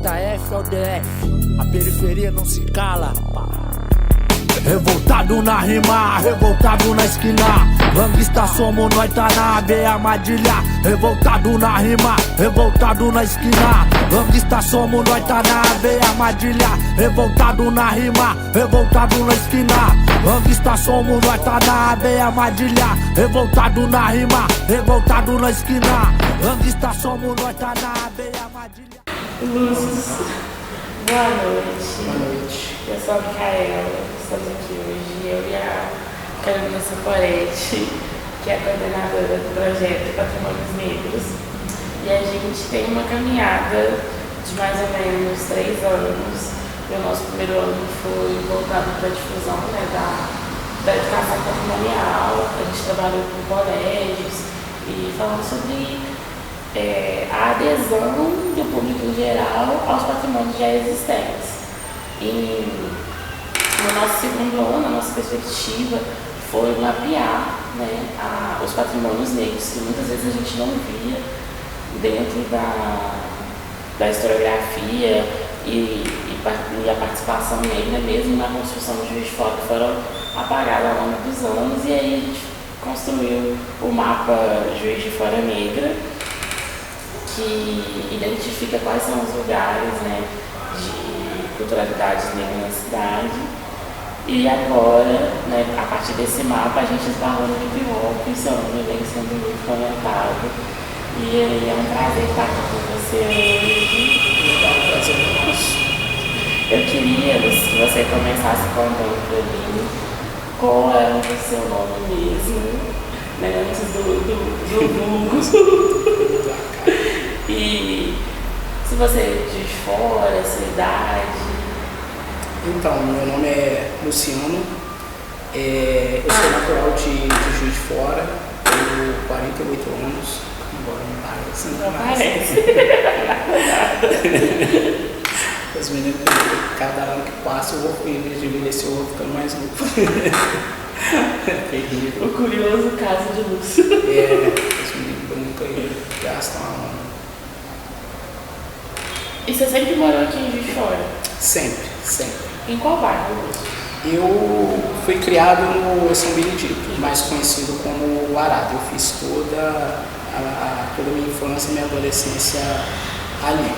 JF ao DF, a periferia não se cala. Revoltado na rima, revoltado na esquina. Gangsta somos nós, tá na veia armadilha. Revoltado na rima, revoltado na esquina. Gangsta somos nós, tá na veia armadilha. Revoltado na rima, revoltado na esquina. Gangsta somos nós, tá na veia armadilha. Revoltado na rima, revoltado na esquina. Gangsta somos nós, tá na veia armadilha. Luzes, boa noite. Boa noite. Eu sou a Micaela, estamos aqui hoje, eu e a Carolina Saporetti, que é a coordenadora do projeto Patrimônios Negros. E a gente tem uma caminhada de mais ou menos 3 anos. E o nosso primeiro ano foi voltado para a difusão, né, da educação patrimonial. A gente trabalhou com colégios e falando sobre a adesão do público em geral aos patrimônios já existentes. E no nosso segundo ano, a nossa perspectiva foi mapear, né, os patrimônios negros que muitas vezes a gente não via dentro da historiografia e a participação negra mesmo na construção de Juiz de Fora, que foram apagadas ao longo dos anos. E aí a gente construiu o mapa Juiz de Fora Negra, que identifica quais são os lugares, né, de culturalidades negras na cidade. E agora, né, a partir desse mapa, a gente esbarrou no hip hop, isso vem sendo muito comentado. E aí é um prazer estar aqui com você hoje. Legal, prazer é nosso. Eu queria que você começasse contando para mim qual é o seu nome mesmo, né, antes do vulgo. E se você é de fora, sua idade. Então, meu nome é Luciano, eu sou natural de Juiz de Fora, tenho 48 anos, embora não pareça. Não parece. Os meninos, cada ano que passa, em vez de envelhecer, eu vou ficando mais novo. É terrível. O curioso caso de Lúcio. Os meninos brincam e gastam a mão. E você sempre morou aqui em Juiz de Fora? Sempre, sempre. Em qual bairro, Lúcio? Eu fui criado no São Benedito, mais conhecido como o Arado. Eu fiz toda a minha infância e minha adolescência ali.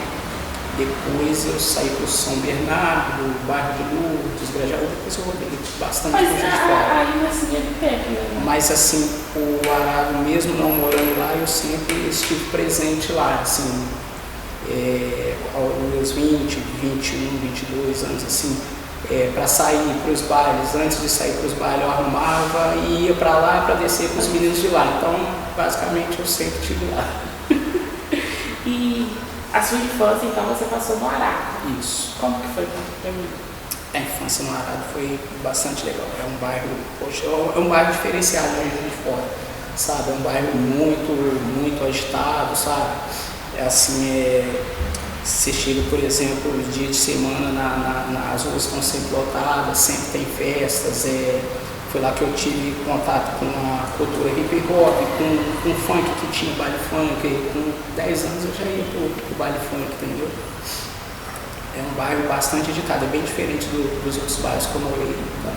Depois eu saí para o São Bernardo, o bairro de Lourdes, Grajaú, depois eu rodei bastante por Juiz de Fora. Aí nascia de perto, né? Mas assim, o Arado, mesmo não morando lá, eu sempre estive presente lá, assim, aos meus 20, 21, 22 anos, assim, para sair para os bailes. Antes de sair para os bailes eu arrumava e ia para lá para descer com os meninos de lá. Então, basicamente, eu sempre estive lá. E a sua infância, então, você passou no Arado. Isso. Como que foi para mim? A infância no Arado foi bastante legal. É um bairro, poxa, é um bairro diferenciado em Juiz de Fora, sabe? É um bairro muito agitado, sabe? Você chega, por exemplo, no dia de semana, as ruas estão sempre lotadas, sempre tem festas. Foi lá que eu tive contato com a cultura hip hop, com funk, que tinha baile funk. Com 10 anos eu já ia pro baile funk, entendeu? É um bairro bastante agitado, é bem diferente dos outros bairros que eu morei. Então.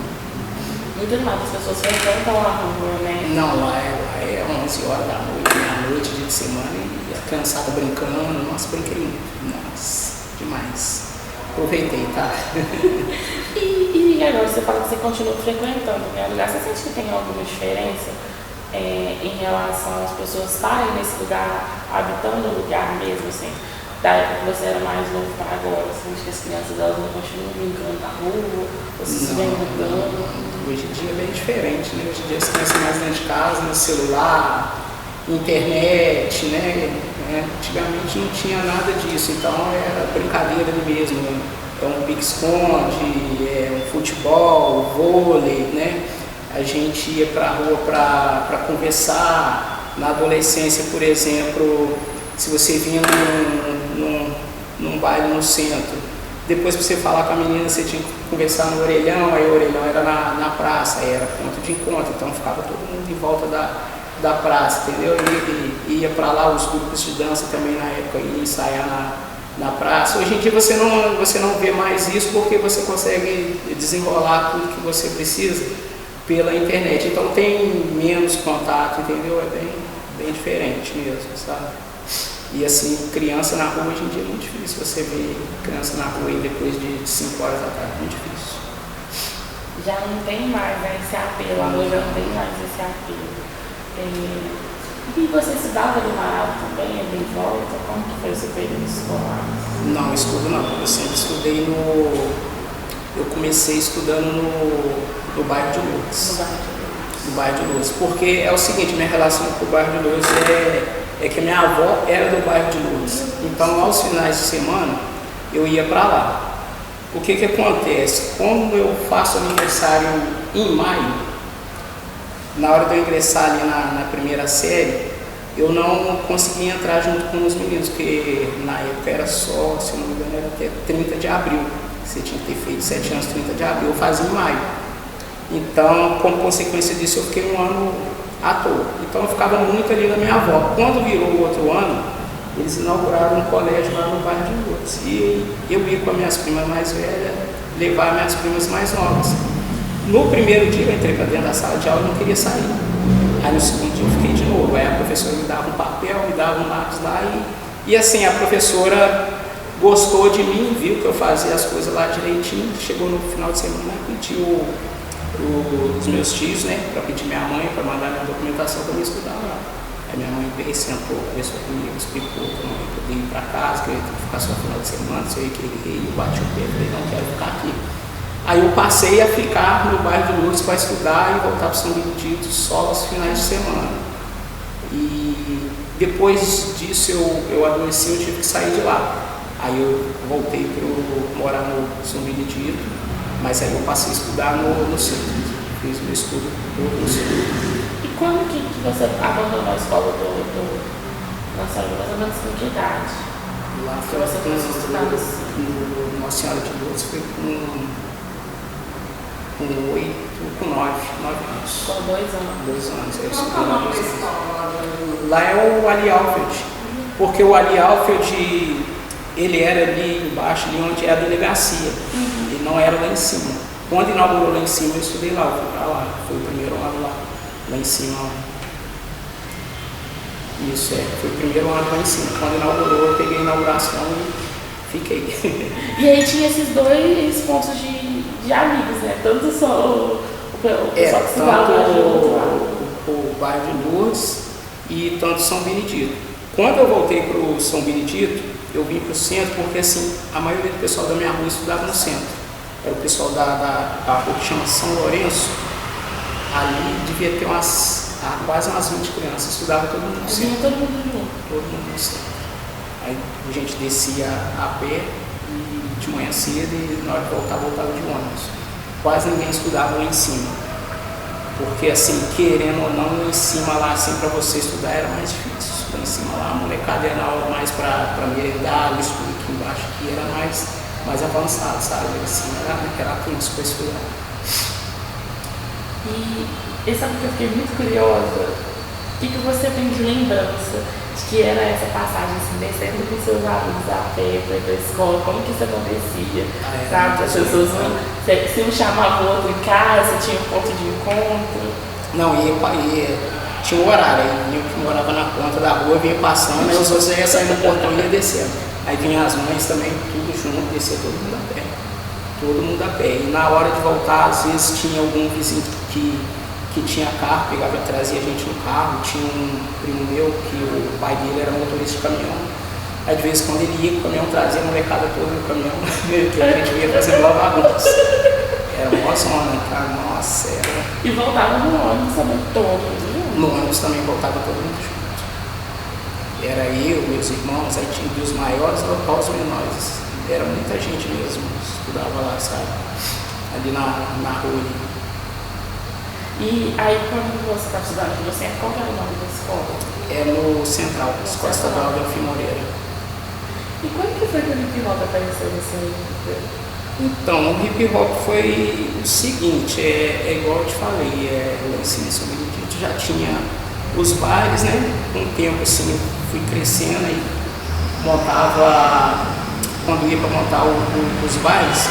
Muito animado, as pessoas frequentam a rua, né? Não, lá é 11 horas da noite, meia-noite, dia de semana, e a criançada brincando. Nossa, brinquei muito. Nossa, demais. Aproveitei, tá? E agora você fala que você continua frequentando, né, o lugar. Você sente que tem alguma diferença em relação às pessoas estarem nesse lugar, habitando o lugar mesmo, assim? Da época que você era mais novo para agora, você sente que as crianças elas não continuam brincando na rua, ou se vem mudando? Hoje em dia é bem diferente, né? Hoje em dia as crianças mais dentro de casa, no celular, internet, né? Antigamente não tinha nada disso, então era brincadeira mesmo, né? É um pique-esconde, um futebol, vôlei, né? A gente ia pra rua para conversar. Na adolescência, por exemplo, se você vinha num baile no centro, depois para você falar com a menina, você tinha que conversar no orelhão, aí o orelhão era na praça, aí era ponto de encontro, então ficava todo mundo em volta da praça, entendeu? E ia para lá os grupos de dança também na época, ia ensaiar na praça. Hoje em dia você não vê mais isso porque você consegue desenrolar tudo que você precisa pela internet. Então tem menos contato, entendeu? É bem diferente mesmo, sabe? E assim, criança na rua hoje em dia é muito difícil você ver criança na rua aí depois de 5 horas da tarde, muito difícil. Já não tem mais, né, esse apelo, a rua já não tem mais esse apelo. E você estudava ali na área também, ali em volta? Como que foi o seu período escolar? Não, estudo não. Eu sempre estudei Eu comecei estudando no bairro de Lourdes. No bairro de Lourdes. Porque é o seguinte, minha relação com o bairro de Lourdes é que minha avó era do bairro de Lourdes. Então, aos finais de semana, eu ia para lá. O que acontece? Como eu faço aniversário em maio, na hora de eu ingressar ali na primeira série, eu não consegui entrar junto com os meninos, porque na época era só, se eu não me engano, era até 30 de abril. Você tinha que ter feito 7 anos, 30 de abril, eu fazia em maio. Então, como consequência disso, eu fiquei um ano à toa. Então, eu ficava muito ali na minha avó. Quando virou o outro ano, eles inauguraram um colégio lá no bairro de Lourdes. E eu ia com as minhas primas mais velhas, levar minhas primas mais novas. No primeiro dia, eu entrei para dentro da sala de aula e não queria sair. Aí no segundo dia eu fiquei de novo. Aí a professora me dava um papel, me dava um lápis lá e assim, a professora gostou de mim, viu que eu fazia as coisas lá direitinho. Chegou no final de semana e pediu os meus tios, né, para pedir minha mãe, para mandar minha documentação para eu estudar lá. Aí minha mãe veio, sentou, conversou comigo, explicou que eu não ia poder ir para casa, que eu ia ter que ficar só no final de semana, se eu ia querer ir, eu bati o pé, falei, não quero ficar aqui. Aí eu passei a ficar no bairro de Lourdes para estudar e voltar para São Benedito só aos finais de semana. E depois disso eu adoeci, eu tive que sair de lá. Aí eu voltei para morar no São Benedito, mas aí eu passei a estudar no centro. Fiz meu estudo no centro. E quando que você abandonou a escola Nossa Senhora, mais ou menos com que idade? Lá foi você começou a estudar no Nossa Senhora de Lourdes foi com 9 anos. Com 2 anos. 2 anos. Qual é o nome da escola? Lá é o Ali Alfred, porque o Ali Alfred, ele era ali embaixo, ali onde é a delegacia, ele não era lá em cima. Quando inaugurou lá em cima, eu estudei lá, eu fui para lá, foi o primeiro ano lá em cima. Isso foi o primeiro ano lá em cima. Quando inaugurou, eu peguei a inauguração e fiquei. E aí tinha esses 2 pontos de amigos, né? Tanto só o pessoal que estudava lá junto. O bairro de Lourdes e tanto São Benedito. Quando eu voltei para o São Benedito, eu vim para o centro porque assim, a maioria do pessoal da minha rua estudava no centro. Era o pessoal da rua que chama São Lourenço. Ali devia ter quase umas 20 crianças, estudava todo mundo no centro. Todo mundo junto. Todo mundo no centro. Aí a gente descia a pé e de manhã cedo e na hora de voltar, voltava de ônibus. Quase ninguém estudava lá em cima. Porque assim, querendo ou não, lá em cima lá assim para você estudar era mais difícil. Lá em cima lá a molecada era aula mais para merendar, o estudo aqui embaixo aqui era mais avançado, sabe? Lá em cima era tenso para estudar. E sabe que eu fiquei muito curiosa? O que você tem de lembrança de que era essa passagem, assim, descendo com seus alunos a pé para ir para a escola? Como que isso acontecia? Sabe? As pessoas se um chamava o outro em casa, tinha um ponto de encontro. Não, tinha um horário, aí eu que morava na ponta da rua, vinha passando, aí os outros iam sair no portão e ia descendo. Aí vinha as mães também, tudo junto, descia todo mundo a pé. Todo mundo a pé. E na hora de voltar, às vezes tinha algum vizinho que tinha carro, pegava e trazia a gente no carro. Tinha um primo meu que o pai dele era motorista de caminhão. Aí de vez em quando ele ia com o caminhão, trazia a molecada toda no caminhão, que a gente ia fazendo uma bagunça. Era uma zona, cara, nossa, era. E voltava no ônibus também todo mundo. No ônibus também voltava todo mundo junto. Era eu, meus irmãos, aí tinha dos maiores aos menores. Era muita gente mesmo, estudava lá, sabe? Ali na rua. E aí quando você estava estudando aqui no centro, qual era o nome da escola? É no Central, Escola Estadual Delfim Moreira. E quando que foi que o hip hop apareceu nesse livro? Então, o hip hop foi o seguinte, é igual eu te falei, lá em cima, São Benedito já tinha os bares, né? Com o tempo assim, fui crescendo e montava quando ia para montar os bailes,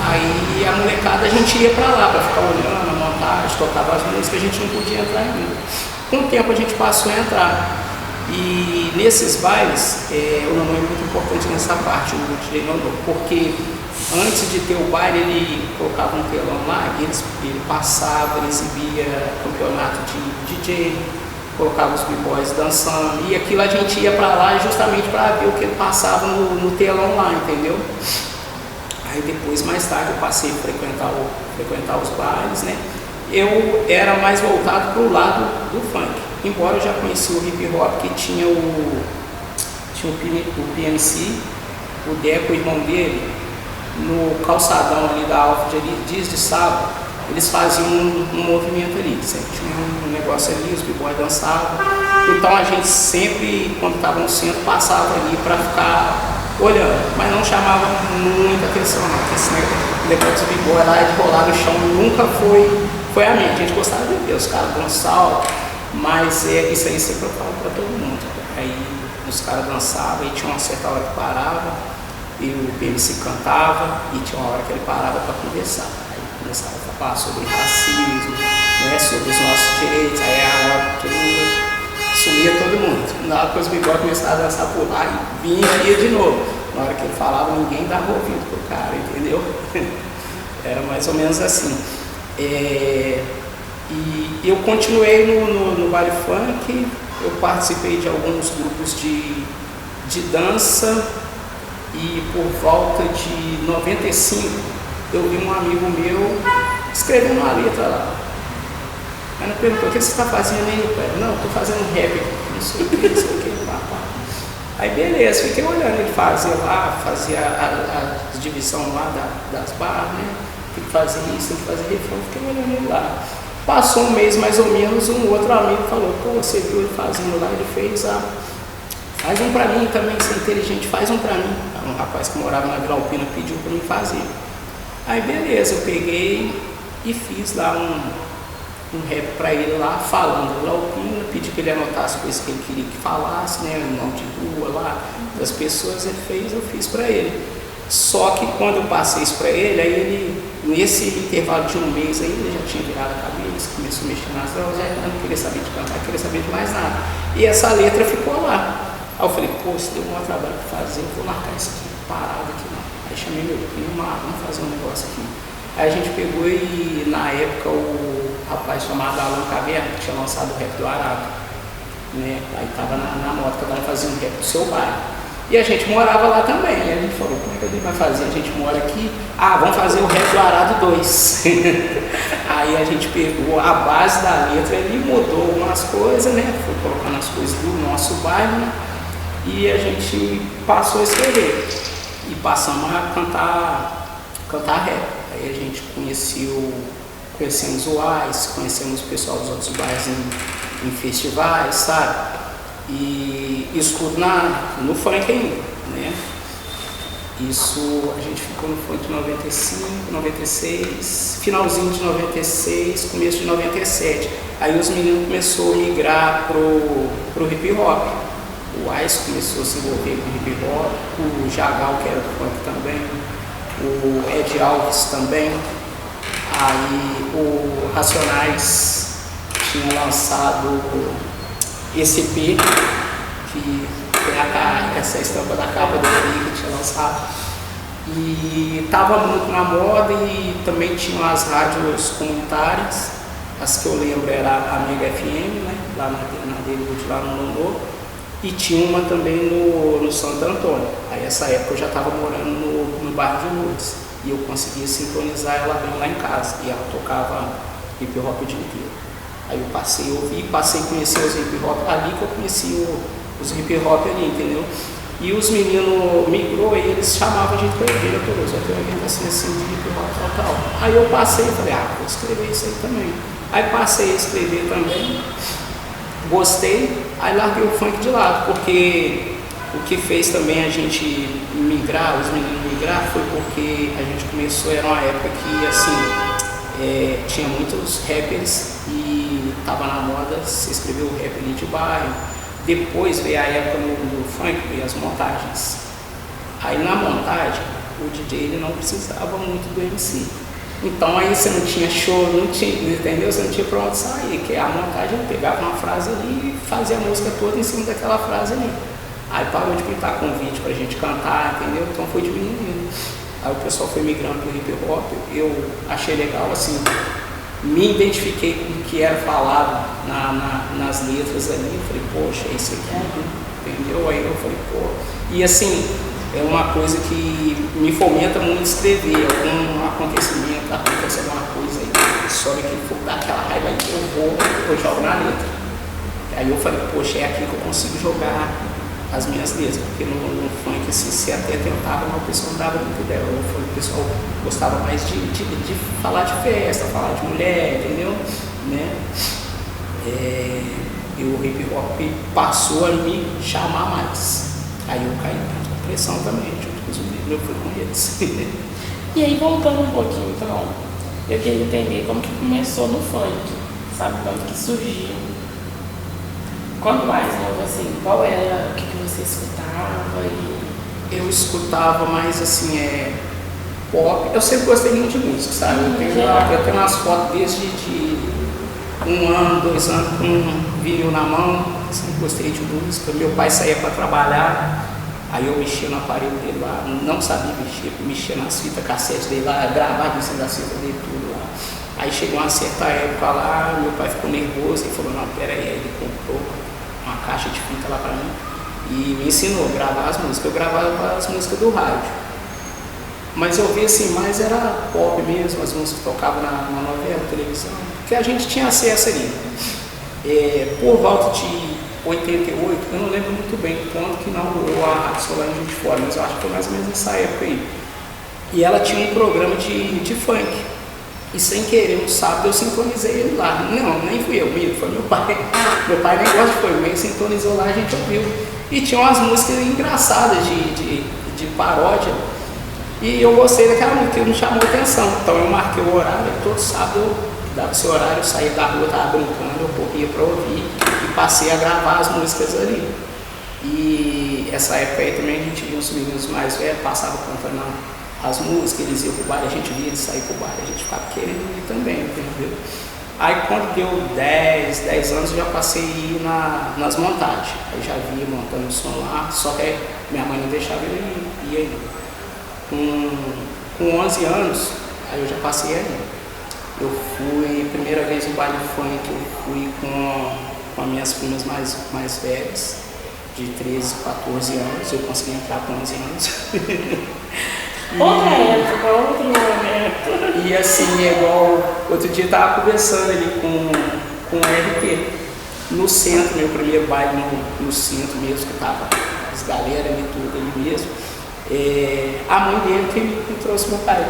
aí a molecada a gente ia para lá para ficar olhando a montagem, tocava as músicas, a gente não podia entrar ainda. Com o tempo a gente passou a entrar. E nesses bailes, o Nonô é muito importante nessa parte, o DJ Nonô, porque antes de ter o baile ele colocava um telão lá, ele passava, ele exibia campeonato de DJ, colocava os b-boys dançando, e aquilo a gente ia pra lá justamente para ver o que ele passava no telão lá, entendeu? Aí depois, mais tarde, eu passei a frequentar os bailes, né? Eu era mais voltado pro lado do funk, embora eu já conhecia o hip hop, que tinha o PNC, o Deco, o irmão dele, no calçadão ali da Alfred, ali, dias de sábado, eles faziam um movimento ali, sempre tinha um negócio ali, os b-boys dançavam. Então a gente sempre, quando estava no centro, passava ali para ficar olhando, mas não chamava muita atenção, não, porque esse negócio de b-boy lá, de rolar no chão, nunca foi a minha. A gente gostava de ver os caras dançar, mas isso aí sempre eu falo para todo mundo. Aí os caras dançavam e tinha uma certa hora que parava, e o PMC cantava, e tinha uma hora que ele parava para conversar. Aí começava a falar sobre racismo, né, sobre os nossos direitos, aí a hora que sumia todo mundo. Na hora que os b-boys começavam a dançar por lá e vinha e ia de novo. Na hora que ele falava, ninguém dava ouvido pro cara, entendeu? Era mais ou menos assim. E eu continuei no baile funk, eu participei de alguns grupos de dança, e por volta de 95 eu vi um amigo meu escrevendo uma letra lá. Aí ele perguntou: o que você está fazendo aí, pai? Não, estou fazendo um rap, não sei o que, pá. Aí beleza, fiquei olhando ele fazia a divisão lá das barras, né? Tem que fazer isso, tem que fazer refrão, fiquei olhando ele lá. Passou um mês mais ou menos, um outro amigo falou: pô, você viu ele fazendo lá, ele fez faz um pra mim também, você é inteligente, faz um pra mim. Um rapaz que morava na Vila Alpina pediu pra mim fazer. Aí beleza, eu peguei e fiz lá um rap pra ele lá, falando Vila Alpina, pedi que ele anotasse as coisas que ele queria que falasse, né, o nome de rua lá, das pessoas, ele fez, eu fiz pra ele. Só que quando eu passei isso pra ele, aí ele, nesse intervalo de um mês aí, ele já tinha virado a cabeça, começou a mexer nas drogas, não queria saber de cantar, não queria saber de mais nada. E essa letra ficou lá. Aí eu falei: pô, se deu um maior trabalho para fazer, eu vou marcar isso aqui, parado aqui não. Aí chamei meu primo: vamos fazer um negócio aqui. Aí a gente pegou e, na época, o rapaz chamado Alan Caverna, que tinha lançado o rap do Arado, né? Aí tava na moto, cada um fazia um rap do seu bairro. E a gente morava lá também. E a gente falou: como é que a gente vai fazer? A gente mora aqui, vamos fazer o rap do Arado 2. Aí a gente pegou a base da letra e mudou algumas coisas, né? Foi colocando as coisas do nosso bairro, né? E a gente passou a escrever e passamos a cantar rap. Aí a gente conhecemos o AIS, conhecemos o pessoal dos outros bairros em festivais, sabe? E isso tudo no funk ainda, né? Isso a gente ficou no funk de 95, 96, finalzinho de 96, começo de 97. Aí os meninos começaram a migrar pro hip hop. O Ice começou a se envolver com hip hop, o Jagal, que era do funk também, o Ed Alves também. Aí o Racionais tinha lançado esse EP, que tem essa estampa da capa do EP que tinha lançado. E estava muito na moda, e também tinham as rádios comunitárias. As que eu lembro era a Mega FM, né, lá na Delude, lá no Nonô. E tinha uma também no Santo Antônio. Aí essa época eu já estava morando no bairro de Lourdes, e eu conseguia sintonizar ela bem lá em casa, e ela tocava hip hop o dia inteiro. Aí eu passei a ouvir, passei a conhecer os hip hop, ali que eu conheci os hip hop ali, entendeu? E os meninos migrou, e eles chamavam a gente para ouvir, todos, eu tenho um evento assim de hip hop tal. Aí eu passei e falei: vou escrever isso aí também. Aí passei a escrever também, gostei, aí larguei o funk de lado, porque o que fez também a gente migrar, os meninos migrar, foi porque a gente começou, era uma época que assim, tinha muitos rappers e tava na moda se escrever o rap ali de bairro. Depois veio a época do funk, veio as montagens. Aí na montagem, o DJ ele não precisava muito do MC. Então aí você não tinha show, não tinha, entendeu? Você não tinha pra onde sair, que a montagem eu pegava uma frase ali e fazia a música toda em cima daquela frase ali. Aí parou de pintar convite pra gente cantar, entendeu? Então foi diminuindo. Aí o pessoal foi migrando pro hip hop, eu achei legal, assim, me identifiquei com o que era falado nas letras ali, eu falei, poxa, é isso aqui, entendeu? Aí eu falei, pô, e assim, é uma coisa que me fomenta muito escrever, algum acontecimento, acontece alguma coisa aí, só que for dar aquela raiva aí, eu jogo na letra. Aí eu falei, poxa, é aqui que eu consigo jogar as minhas letras, porque no funk assim, se até tentava, mas o pessoal não dava muito dela. O pessoal gostava mais de falar de festa, falar de mulher, entendeu? Né? E o hip hop passou a me chamar mais. Aí eu caí na pressão também, junto com os meninos, eu fui com eles. E aí, voltando um pouquinho, então, eu queria entender como que começou no funk, sabe? Quando que surgiu? Quando mais novo, assim, qual era, o que você escutava? Eu escutava mais, assim, pop. Eu sempre gostei muito de música, sabe? Eu tenho umas fotos desde de 1 ano, 2 anos, com um vinil na mão. Sempre gostei de música. Meu pai saía para trabalhar, aí eu mexia no aparelho dele lá, não sabia mexia nas fitas cassete dele lá, gravava em cima da fita dele tudo lá. Aí chegou uma certa época lá, meu pai ficou nervoso e falou, não, peraí, aí ele comprou uma caixa de fita lá pra mim e me ensinou a gravar as músicas. Eu gravava as músicas do rádio, mas eu via assim, mais era pop mesmo, as músicas que tocavam na novela, televisão, que a gente tinha acesso ali. Por volta de 88, eu não lembro muito bem quando que inaugurou a Rádio Solange de Fora, mas eu acho que foi mais ou menos nessa época aí. E ela tinha um programa de funk. E sem querer, um sábado eu sintonizei ele lá. Não, nem fui eu, foi meu pai. Meu pai nem gosta de funk, mas ele sintonizou lá, a gente ouviu. E tinha umas músicas engraçadas de paródia. E eu gostei daquela música, que me chamou a atenção. Então eu marquei o horário, todo sábado eu dava esse horário, eu saía da rua, estava brincando, eu corria para ouvir e passei a gravar as músicas ali. E essa época aí também a gente via os meninos mais velhos, passavam cantando as músicas, eles iam pro bar, a gente via eles sair pro bar, a gente ficava querendo ir também, entendeu? Aí quando deu 10 anos eu já passei a ir nas montagens, aí já via montando o som lá, só que minha mãe não deixava eu ir ainda. Com 11 anos, aí eu já passei a ir. Eu fui, primeira vez no baile funk, eu fui com as minhas primas mais velhas, de 13, 14 anos, eu consegui entrar com 11 anos. Outra época, outro momento. E assim, igual, outro dia eu tava conversando ali com o RP, no centro, meu primeiro baile no centro mesmo, que tava as galera ali, tudo ali mesmo. A mãe dele que me trouxe meu pai.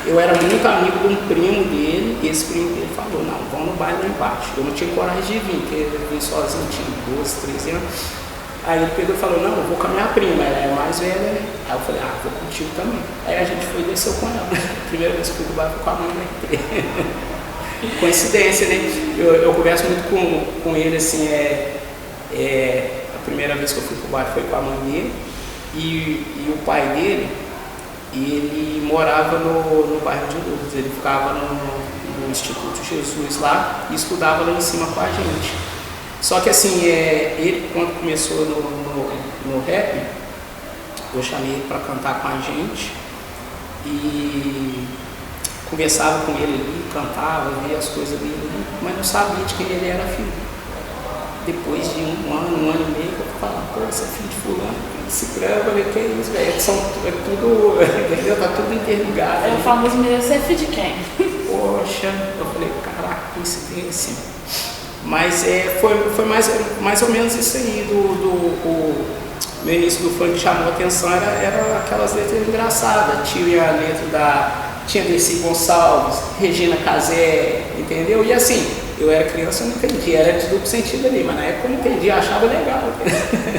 Eu era muito amigo de um primo dele, e esse primo dele falou, não, vamos no baile lá embaixo. Eu não tinha coragem de vir, porque eu vim sozinho, tinha 12, 13 anos. Aí ele pegou e falou, não, eu vou com a minha prima, ela é mais velha, né? Aí eu falei, vou contigo também. Aí a gente foi e desceu com ela. Primeira vez que eu fui do baile foi com a mãe, né? Coincidência, né? Eu converso muito com ele, assim, a primeira vez que eu fui pro baile foi com a mãe dele, e o pai dele, ele morava no bairro de Lourdes, ele ficava no Instituto Jesus lá e estudava lá em cima com a gente. Só que assim, ele quando começou no rap, eu chamei ele para cantar com a gente e conversava com ele ali, cantava, via as coisas dele ali, mas não sabia de quem ele era filho. Depois de um ano e meio, eu falava, pô, você é filho de fulano, se grava, que é isso, velho, tudo, entendeu? Tá tudo interligado. É o famoso menino, você é filho de quem? Poxa, eu falei, caraca, coincidência. Mas foi mais ou menos isso aí, no início do funk que chamou a atenção, era aquelas letras engraçadas, tinha a letra tinha Dercy Gonçalves, Regina Casé, entendeu? E assim, eu era criança, eu não entendia, era de duplo sentido ali, mas na época eu não entendia, achava legal.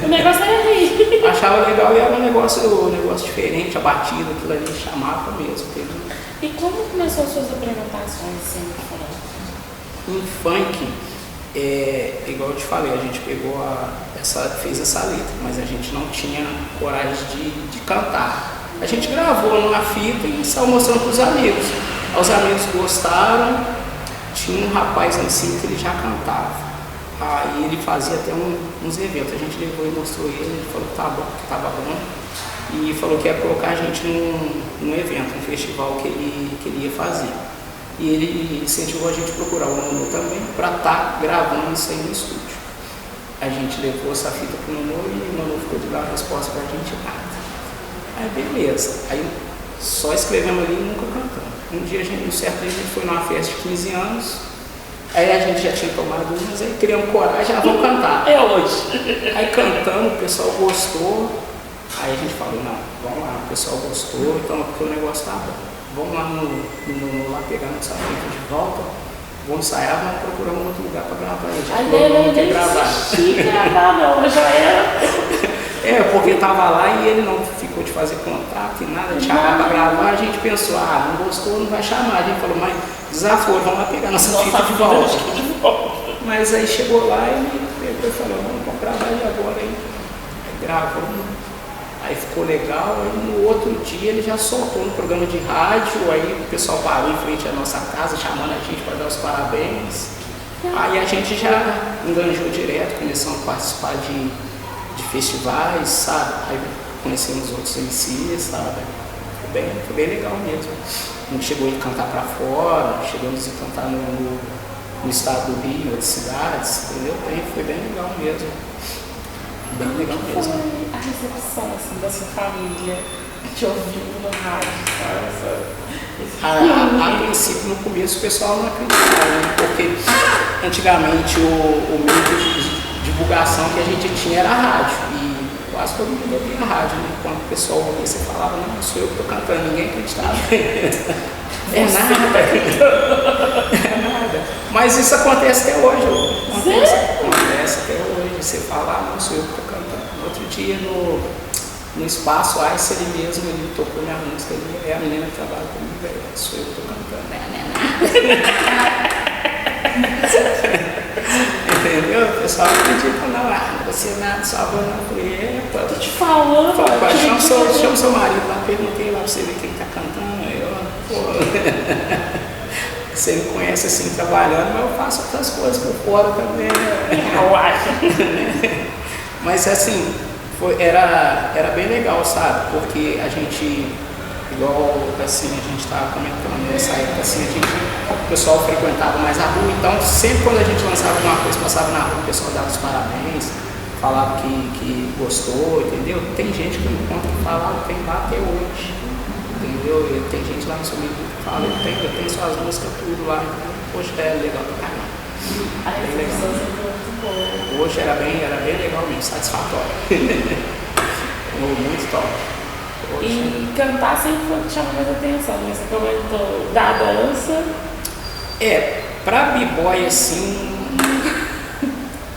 O negócio era rir. Achava legal e era um negócio diferente, a batida, aquilo ali chamava mesmo, entendeu? E como começou as suas apresentações assim, Em funk, igual eu te falei, a gente pegou fez essa letra, mas a gente não tinha coragem de cantar. A gente gravou numa fita e saiu mostrando para os amigos. Os amigos gostaram, tinha um rapaz em cima que ele já cantava. Aí ele fazia até uns eventos, a gente levou e mostrou ele falou que tava bom. E falou que ia colocar a gente num evento, um festival que ele ia fazer. E ele incentivou a gente a procurar o Nonô também para estar gravando isso aí no estúdio. A gente levou essa fita pro Nonô e o Nonô ficou de dar a resposta pra gente nada. Aí beleza, aí só escrevemos ali e nunca cantamos. Um dia, um certo dia, a gente foi numa festa de 15 anos, aí a gente já tinha tomado umas, aí criamos coragem, já vamos cantar. É hoje. Aí cantamos, o pessoal gostou, aí a gente falou, não, vamos lá, o pessoal gostou, então porque o negócio tá bom. Vamos lá no lá pegar nossa fita de volta, vamos ensaiar, vamos procurar um outro lugar para gravar. A ideia não é gravar, não, já era. Porque tava lá e ele não ficou de fazer contato e nada, de chamar para gravar, a gente pensou, não gostou, não vai chamar. A gente falou, mas desaforo, vamos lá pegar nossa fita de volta. Mas aí chegou lá e ele pegou e falou, vamos gravar aí agora aí. Aí gravou. Aí ficou legal, aí no outro dia ele já soltou no programa de rádio, aí o pessoal parou em frente à nossa casa, chamando a gente para dar os parabéns. Aí a gente já enganjou direto, começamos a participar de festivais, sabe? Aí conhecemos outros MCs, sabe? Foi bem legal mesmo. A gente chegou a cantar para fora, chegamos a cantar no estado do Rio, em outras cidades, entendeu? Foi bem legal mesmo. Bem legal mesmo. Foi a recepção assim, da sua família te ouvindo no rádio, sabe? A princípio, no começo, o pessoal não acreditava, né? Porque antigamente o meio de divulgação que a gente tinha era a rádio. E quase todo mundo ouvia a rádio, né? Quando o pessoal ouvia, você falava, não, sou eu que estou cantando, ninguém acreditava. É nada. Mas isso acontece até hoje. Acontece até hoje. Você fala, não, sou eu que estou cantando. Outro dia no espaço Ice, ele mesmo ele tocou minha música. Ele é a menina que trabalha comigo, sou eu que estou cantando. Entendeu? O pessoal não acredita, não. Você nada, sua avó não foi. Tô te falando. Chama seu marido lá, perguntei lá pra você ver quem tá cantando. Você me conhece assim trabalhando, mas eu faço outras coisas por fora também. Eu acho. Mas assim, era bem legal, sabe? Porque a gente, igual assim, a gente estava comentando nessa época, assim, o pessoal frequentava mais a rua, então sempre quando a gente lançava alguma coisa, passava na rua, o pessoal dava os parabéns, falava que gostou, entendeu? Tem gente que me conta que fala, tem lá até hoje. Entendeu? E tem gente lá no seu meio que fala, eu tenho suas músicas tudo lá, então, poxa, é legal pra caramba. A recepção sempre muito boa. Hoje era bem legal mesmo, satisfatório. Muito top. Hoje... E cantar sempre foi o que chama mais atenção, né? Você comentou da dança. Pra b-boy assim,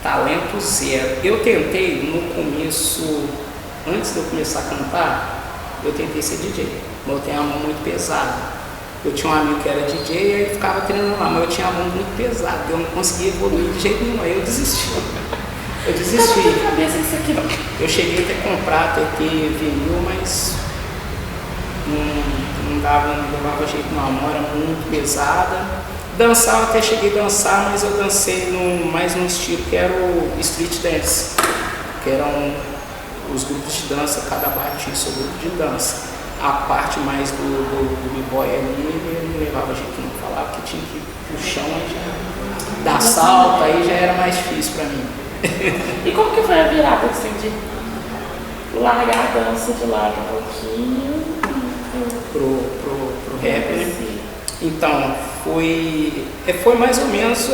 talento zero. Eu tentei no começo, antes de eu começar a cantar, eu tentei ser DJ, mas eu tenho a mão muito pesada. Eu tinha um amigo que era DJ e ele ficava treinando lá, mas eu tinha a mão muito pesada, eu não conseguia evoluir de jeito nenhum, aí eu desisti. Eu cheguei a ter comprar, até ter vinil, mas não dava jeito não, a mão era muito pesada. Dançar, eu até cheguei a dançar, mas eu dancei mais num estilo que era o street dance, que eram os grupos de dança, cada bairro tinha seu grupo de dança. A parte mais do b-boy ali, ele não levava jeito não, falava que tinha que ir pro chão, aí já dar salto, aí já era mais difícil pra mim. E como que foi a virada assim, de largar a dança de lado um pouquinho pro rap, né? Então, foi mais ou menos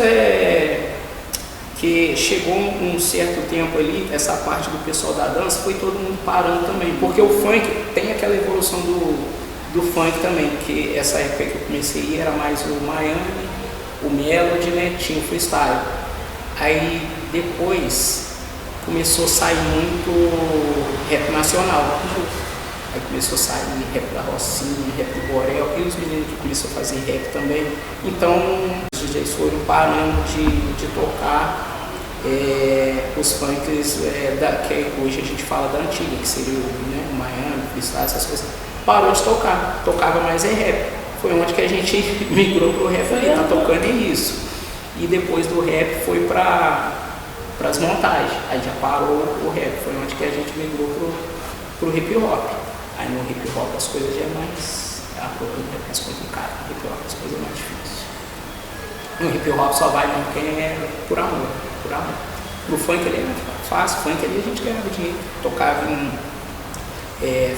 que chegou um certo tempo ali, essa parte do pessoal da dança, foi todo mundo parando também, porque o funk tem aquela evolução do funk também, que essa época que eu comecei era mais o Miami, o Melody, né, tinha o freestyle. Aí depois começou a sair muito rap nacional, aí começou a sair rap da Rocinha, rap do Borel, e os meninos que começaram a fazer rap também. Então, DJs foram parando de tocar os funks que hoje a gente fala da antiga, que seria o Miami, o freestyle, essas coisas. Parou de tocar, tocava mais rap. Foi onde que a gente migrou pro rap, tá tocando isso. E depois do rap foi para as montagens, aí já parou o rap, foi onde que a gente migrou pro hip hop. Aí no hip hop as coisas já é mais complicado, no hip hop as coisas é mais difíceis. No hip hop só vai mesmo quem é por amor. Pro funk ali é mais fácil, funk ali a gente ganhava dinheiro, tocava em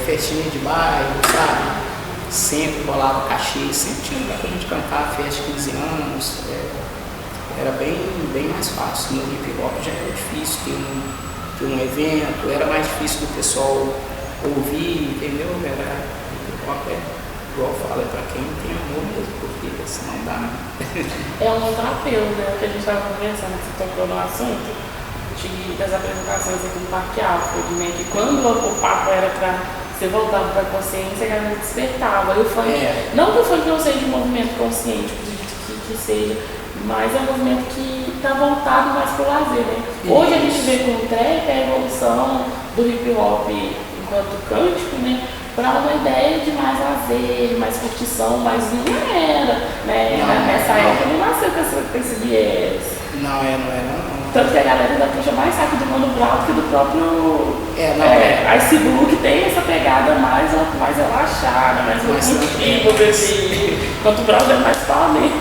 festinha de bairro, sabe? Sempre rolava cachê, sempre tinha lugar pra gente cantar, festa de 15 anos, era bem mais fácil. No hip hop já era difícil ter um evento, era mais difícil do pessoal ouvir, entendeu? Hip hop igual eu falo, é pra quem tem amor mesmo, porque senão dá. É um outro apelo, né? Que a gente estava conversando, que você tocou no assunto das apresentações aqui no Parque Alfred, né? Que quando o papo era pra você voltar pra consciência, a galera despertava. E o funk, não que o funk não seja um movimento consciente, que seja, mas é um movimento que está voltado mais pro lazer, né? Hoje a gente vê com o trap a evolução do hip hop enquanto cântico, né? Para uma ideia de mais lazer, mais curtição, mas não era, né? Nessa época não nasceu com esse viés. Não era não. Tanto que a galera ainda puxa mais saco do Mano Brown do que do próprio Iceberg, tem essa pegada mais relaxada, mais curtiva, enquanto o Brown é mais pauleiro.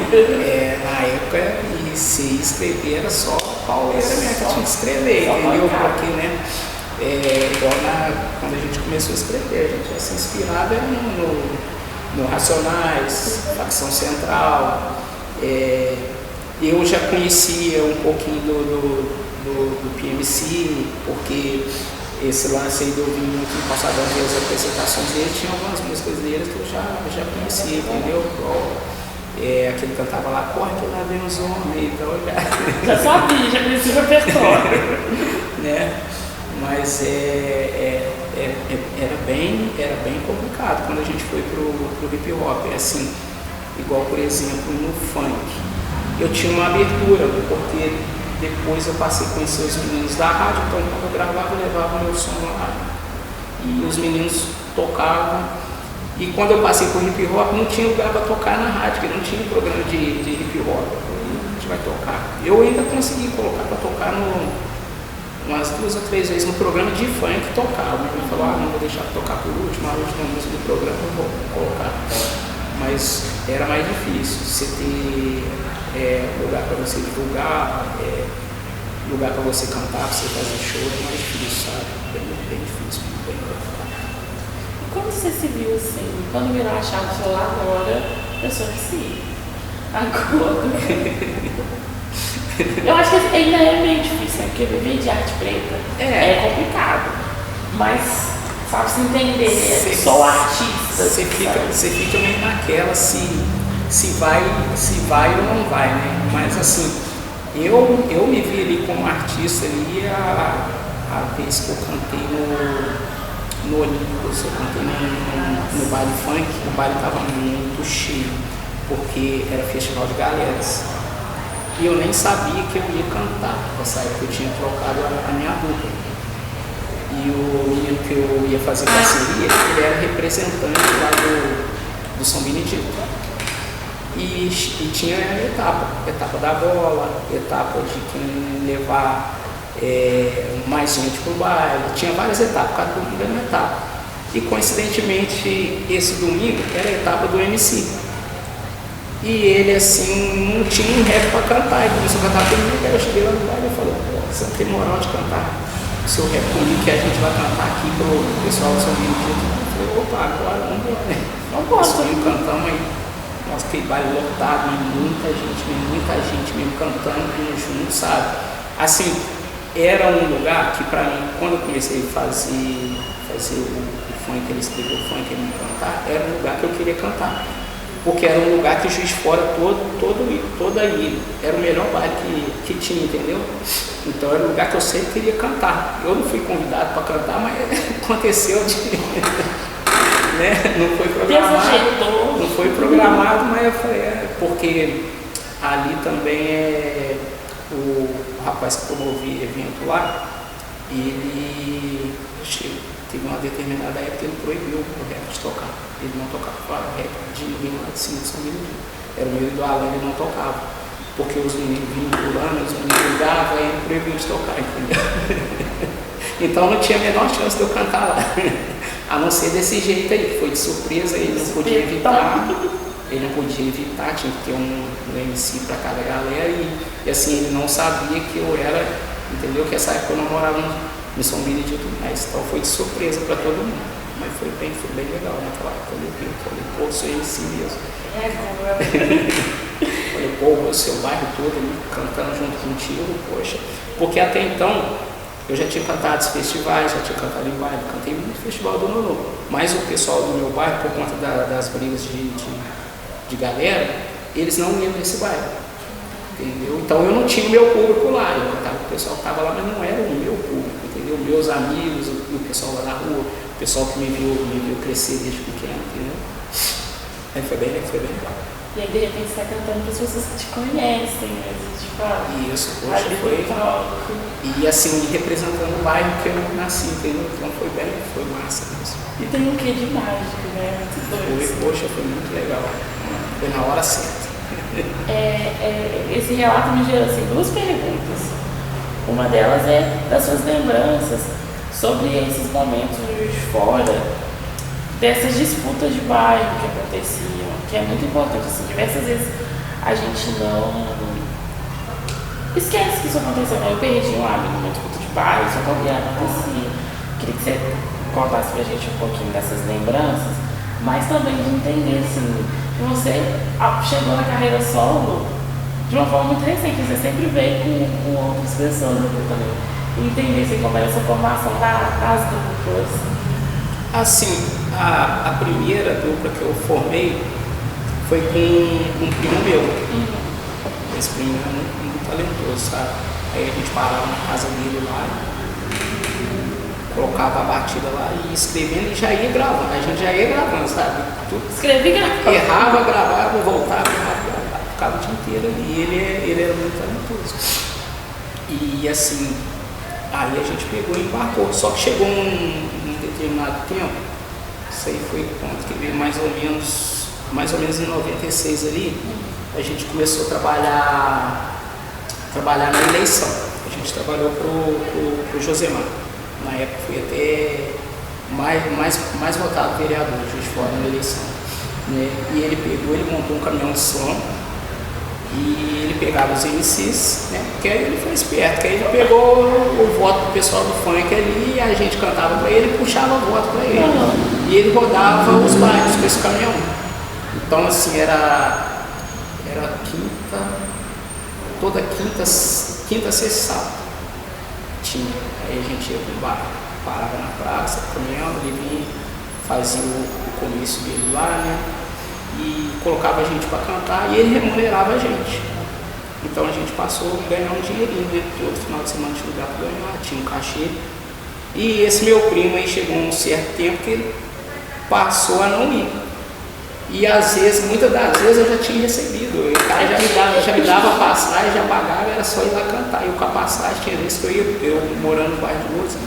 Na época, se escrever era só pauleira mesmo, que tinha que escrever, entendeu? Porque, né? Igual quando a gente começou a escrever, a gente já se inspirava no Racionais, Facção Central. Eu já conhecia um pouquinho do PMC, porque esse lance aí de ouvir muito no Calçadão dele, as apresentações dele, tinha algumas músicas dele que eu já conhecia, entendeu? Aquele cantava lá, corre que lá vem os homens, então já sabia, já conhecia o repertório. Né? Mas era bem complicado quando a gente foi pro hip hop. Assim, igual por exemplo no funk, eu tinha uma abertura, porque depois eu passei a conhecer os meninos da rádio, então quando eu gravava eu levava o meu som lá e os meninos tocavam. E quando eu passei pro hip hop não tinha lugar para tocar na rádio, porque não tinha programa de hip hop. A gente vai tocar. Eu ainda consegui colocar para tocar umas 2 ou 3 vezes no programa de funk tocar. O menino falou, não vou deixar de tocar por último, a última música do programa eu vou colocar. Mas era mais difícil, você ter lugar para você divulgar, lugar para você cantar, para você fazer show, é mais difícil, sabe? Bem difícil, bem complicado. E como você se viu assim, quando virou a chave do celular agora, eu sou assim, agora... Eu acho que ainda é meio difícil, né? Porque viver de arte preta é complicado. Mas, sabe, se entender, sou artista. Você fica meio naquela se vai ou não vai, né? Mas assim, eu me vi ali como artista ali a vez que eu cantei no Olímpicos, eu cantei no baile funk, o baile estava muito cheio, porque era festival de galeras. E eu nem sabia que eu ia cantar. Nessa época eu tinha trocado a minha dupla. E o menino que eu ia fazer parceria, ele era representante lá do São Benedito. E tinha etapa da bola, etapa de quem levar mais gente pro baile. Tinha várias etapas, cada domingo era uma etapa. E coincidentemente, esse domingo era a etapa do MC. E ele assim, não tinha um rap para cantar, ele começou a cantar comigo, aí eu cheguei lá no baile e falei, você não tem moral de cantar o seu rap comigo que a gente vai cantar aqui pro pessoal do São Benedito. Eu falei, opa, agora vamos embora, né? Nós cantamos aí, nossa, que baile lotado, mas muita gente mesmo cantando junto, sabe? Assim, era um lugar que pra mim, quando eu comecei a fazer o funk, ele escreveu o funk, ele me cantar, era um lugar que eu queria cantar. Porque era um lugar que Juiz de Fora toda a ilha, era o melhor baile que tinha, entendeu? Então era um lugar que eu sempre queria cantar. Eu não fui convidado para cantar, mas aconteceu né? Não foi programado, mas eu falei, porque Ali também o rapaz que promovia evento lá, ele teve uma determinada época que ele proibiu o rap de tocar. Ele não tocava rap de ninguém lá de cima de São Benedito. Era o meio do Alan, ele não tocava. Porque os meninos vinham pulando, os meninos ligavam, aí ele proibiu de tocar, entendeu? Então não tinha a menor chance de eu cantar lá. A não ser desse jeito aí, que foi de surpresa, ele não podia evitar. Ele não podia evitar, tinha que ter um MC para cada galera e assim, ele não sabia que eu era, entendeu? Que essa época eu não morava no São Benedito mais, então foi de surpresa para todo mundo. Mas foi bem legal naquela época. Eu falei, pô, sou MC mesmo. Falei, pô, o seu bairro todo ali cantando junto contigo, poxa. Porque até então eu já tinha cantado em festivais, já tinha cantado em baile, cantei muito festival do Nonô. Mas o pessoal do meu bairro, por conta das brigas de galera, eles não iam nesse bairro, entendeu? Então eu não tinha o meu público lá, eu cantava com o pessoal que estava lá, mas não era o meu público, entendeu? Meus amigos, o pessoal lá na rua, o pessoal que me viu crescer desde pequeno, entendeu? Aí foi bem legal. E aí de repente você está cantando para as pessoas que te conhecem, né? Isso, poxa, foi. E assim, representando o bairro que eu nasci, entendeu? Então foi massa mesmo. E tem um quê de mágico, né? Poxa, foi muito legal. Foi na hora certa. Esse relato me gerou assim, duas perguntas. Uma delas é das suas lembranças sobre esses momentos de fora, dessas disputas de bairro que aconteciam, que é muito importante. Assim, diversas vezes a gente não esquece que isso aconteceu, né? Eu perdi um amigo numa disputa de bairro, isso acontecia. Queria que você contasse pra gente um pouquinho dessas lembranças, mas também de entender, assim, que você chegou na carreira solo de uma forma muito recente, você sempre veio com outras pessoas aqui também. E entender assim, como era essa formação das duplas. Assim, a primeira dupla que eu formei foi com um primo meu. Esse primo era muito talentoso, sabe? Aí a gente parava na casa dele lá, colocava a batida lá e escrevendo e já ia gravando. A gente já ia gravando, sabe? Escrevi e gravava. Errava, gravava, voltava, gravava, ficava o dia inteiro ali. E ele era muito talentoso. E assim, aí a gente pegou e embarcou. Só que chegou um determinado tempo, isso aí foi quando que veio mais ou menos em 96 ali, a gente começou a trabalhar na eleição. A gente trabalhou pro Josemar. Na época fui até mais votado vereador de Juiz de Fora na eleição. Né? E ele montou um caminhão de som e ele pegava os MCs, né? Porque aí ele foi esperto, que aí ele pegou o voto do pessoal do funk ali e a gente cantava para ele e puxava o voto para ele. E ele rodava os bairros com esse caminhão. Então assim, era toda quinta, sexta, sábado. Tinha. Aí a gente ia pro bar, parava na praça, caminhão, ele vinha, fazia o comício dele lá, né? E colocava a gente para cantar e ele remunerava a gente. Então a gente passou a ganhar um dinheirinho, né? Todo final de semana tinha lugar para ganhar, tinha um cachê. E esse meu primo aí chegou um certo tempo que ele passou a não ir. E às vezes, muitas das vezes eu já tinha recebido. O cara já me dava passagem, já pagava, era só ir lá cantar. E com a passagem tinha vezes que eu morando no bairro de Luz,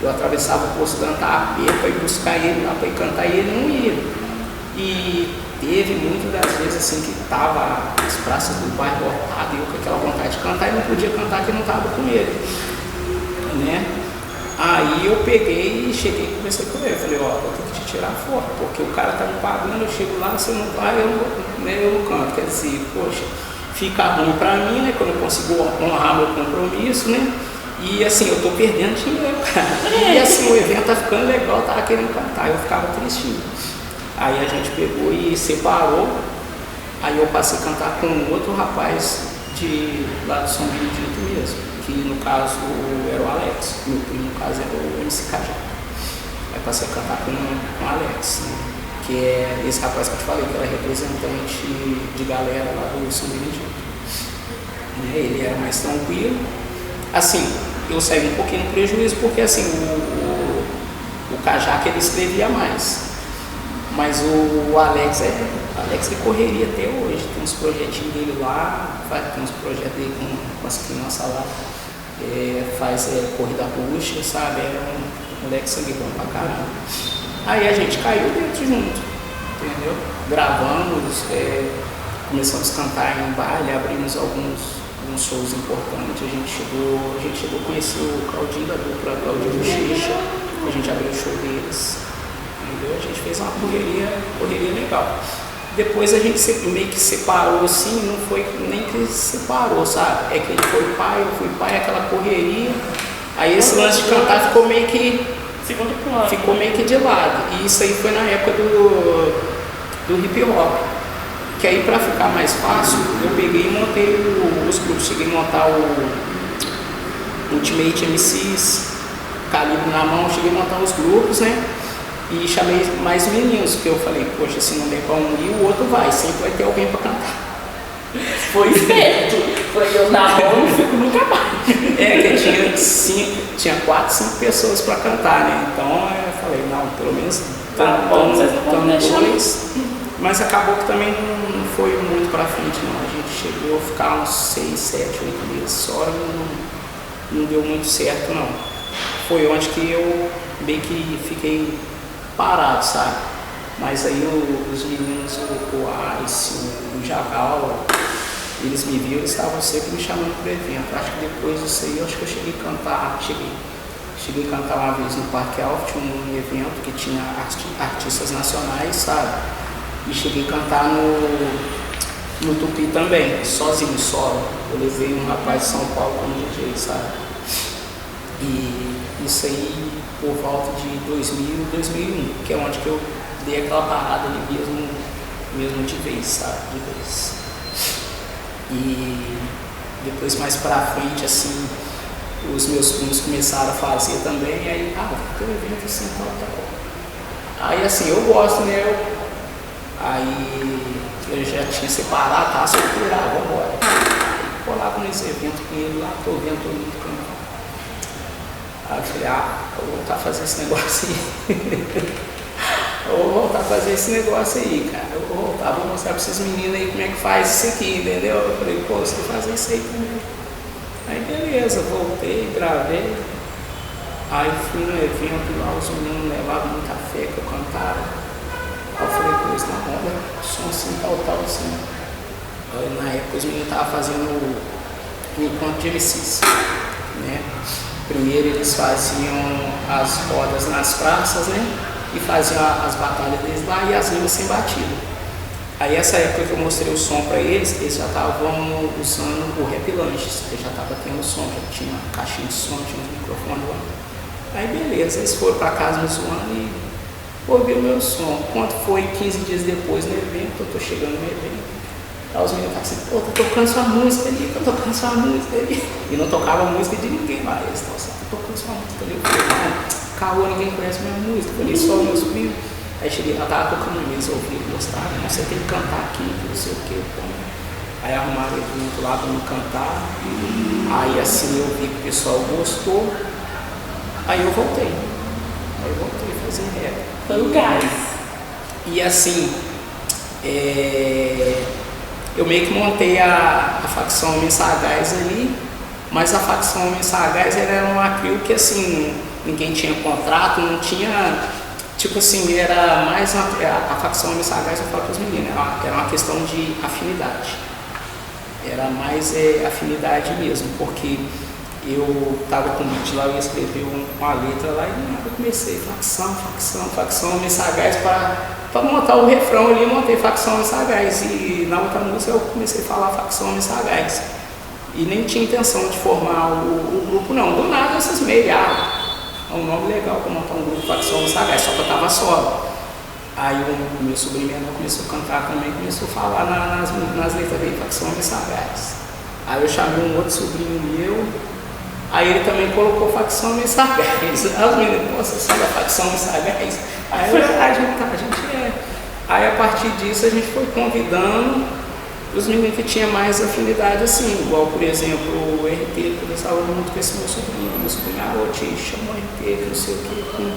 eu atravessava o posto da Antárpia para ir buscar ele lá para ir cantar e ele não ia. E teve muitas das vezes assim que tava as praças do bairro lotadas e eu com aquela vontade de cantar e não podia cantar porque não estava com ele, né? Aí eu peguei e cheguei e conversei com ele, falei, ó, vou ter que te tirar fora, porque o cara tá me pagando, eu chego lá, você não vai, eu não canto, quer dizer, poxa, fica ruim pra mim, né, quando eu consigo honrar meu compromisso, né? E assim, eu tô perdendo dinheiro, cara. E assim, o evento tá ficando legal, eu tava querendo cantar, eu ficava tristinho. Aí a gente pegou e separou, aí eu passei a cantar com outro rapaz lá do São Benedito mesmo, que no caso era o Alex, meu primo no caso era o MC Cajá. Aí passei a cantar com o Alex, né? Que é esse rapaz que eu te falei, que era representante de galera lá do São Benedito. Né? Ele era mais tranquilo. Assim, eu saí um pouquinho no prejuízo porque assim, o Cajá que ele escrevia mais. Mas o Alex Alex é correria até hoje, tem uns projetinhos dele lá, tem uns projetos dele com as crianças lá, faz corrida rústica, sabe? É um moleque sangue bom pra caramba. Aí a gente caiu dentro junto, entendeu? Gravamos, começamos a cantar em baile, abrimos alguns shows importantes, a gente chegou a conhecer o Claudinho da dupla, Claudinho Bochecha, a gente abriu o show deles, entendeu? A gente fez uma correria legal. Depois a gente meio que separou assim, não foi nem que separou, sabe? É que ele foi pai, eu fui pai, aquela correria. Aí esse lance de cantar ficou meio que de lado. E isso aí foi na época do hip hop. Que aí pra ficar mais fácil, eu peguei e montei os grupos. Cheguei a montar o Ultimate MCs, Calibre na mão, cheguei a montar os grupos, né? E chamei mais meninos, porque eu falei, poxa, se não der pra um ir, o outro vai, sempre vai ter alguém pra cantar. Foi esperto, foi eu na mão e fico nunca mais. Que tinha 4, 5 pessoas pra cantar, né? Então eu falei, não, pelo menos estamos dois. Mas acabou que também não foi muito pra frente, não. A gente chegou a ficar uns 6, 7, 8 meses só e não deu muito certo, não. Foi onde que eu meio que fiquei parado, sabe? Mas aí os meninos, o Ice, o Jagal, eles me viram, eles estavam sempre me chamando para o evento. Acho que depois disso aí, acho que eu cheguei a cantar, cheguei a cantar uma vez no Parque Alto, um evento que tinha artistas nacionais, sabe? E cheguei a cantar no Tupi também, sozinho, solo. Eu levei um rapaz de São Paulo como DJ, sabe? E isso aí por volta de 2000, 2001, que é onde que eu dei aquela parada ali mesmo de vez, sabe? De vez. E depois mais pra frente, assim, os meus primos começaram a fazer também, e aí, tem um evento assim, tal. Aí assim, eu gosto, né? Aí eu já tinha separado, tá? Solteiro, vambora. Colava nesse evento com ele lá, tô vendo todo mundo cantar. Aí eu falei, eu vou voltar a fazer esse negócio aí. Eu vou voltar a fazer esse negócio aí, cara. Eu vou voltar, vou mostrar pra esses meninos aí como é que faz isso aqui, entendeu? Eu falei, pô, você vai fazer isso aí também. Aí beleza, voltei, gravei. Aí fui no evento lá, os meninos levavam muita fé que eu cantava. Aí eu falei, pô, isso na onda, som assim, tal, assim. Aí na época os meninos estavam fazendo o encontro de MCs, né? Primeiro eles faziam as rodas nas praças, né? E faziam as batalhas deles lá e as rimas sem batida. Aí essa época que eu mostrei o som pra eles já estavam usando o Rap Lanches, eles já estavam tendo som, já tinha uma caixinha de som, tinha um microfone lá. Aí beleza, eles foram pra casa me zoando e ouviram o meu som. Quando foi 15 dias depois no evento, eu tô chegando no evento. Aí os meninos falaram assim, pô, tô tocando sua música ali, tô tocando sua música ali. E não tocava música de ninguém lá, eles estavam assim, tô tocando sua música ali. Eu falei, Caô, ninguém conhece minha música, eu falei, só meus primos. Aí cheguei lá, tava tocando eles, ouviram, gostaram, você tem que cantar aqui, não sei o que. Então, aí arrumaram junto lá pra me cantar. Aí assim eu vi que o pessoal gostou. Aí eu voltei a fazer rap. Foi o gás. E assim, eu meio que montei a facção Homens Sagaz ali, mas a facção Homens Sagaz era uma crew que assim, ninguém tinha contrato, não tinha, tipo assim, era mais a facção Homens Sagaz, eu falo para os meninos, era uma questão de afinidade, era mais afinidade mesmo, porque eu tava com o beat lá, eu ia escrever uma letra lá e eu comecei, facção Homens Sagaz para montar o refrão ali, eu montei facção Homens Sagaz e na outra música eu comecei a falar facção Homens Sagaz e nem tinha intenção de formar o grupo não, do nada essas meias, é um nome legal para montar um grupo facção Homens Sagaz, só que eu tava solo. Aí o meu sobrinho menor começou a cantar também, começou a falar nas letras dele, facção Homens Sagaz. Aí eu chamei um outro sobrinho meu. Aí ele também colocou facção Homens Sagaz. Aí os meninos, pô, você sabe a facção Homens Sagaz? Aí a gente é. Aí a partir disso a gente foi convidando os meninos que tinham mais afinidade assim, igual por exemplo o RT, que conversava muito com esse meu sobrinho, chama o RT, que não sei o que.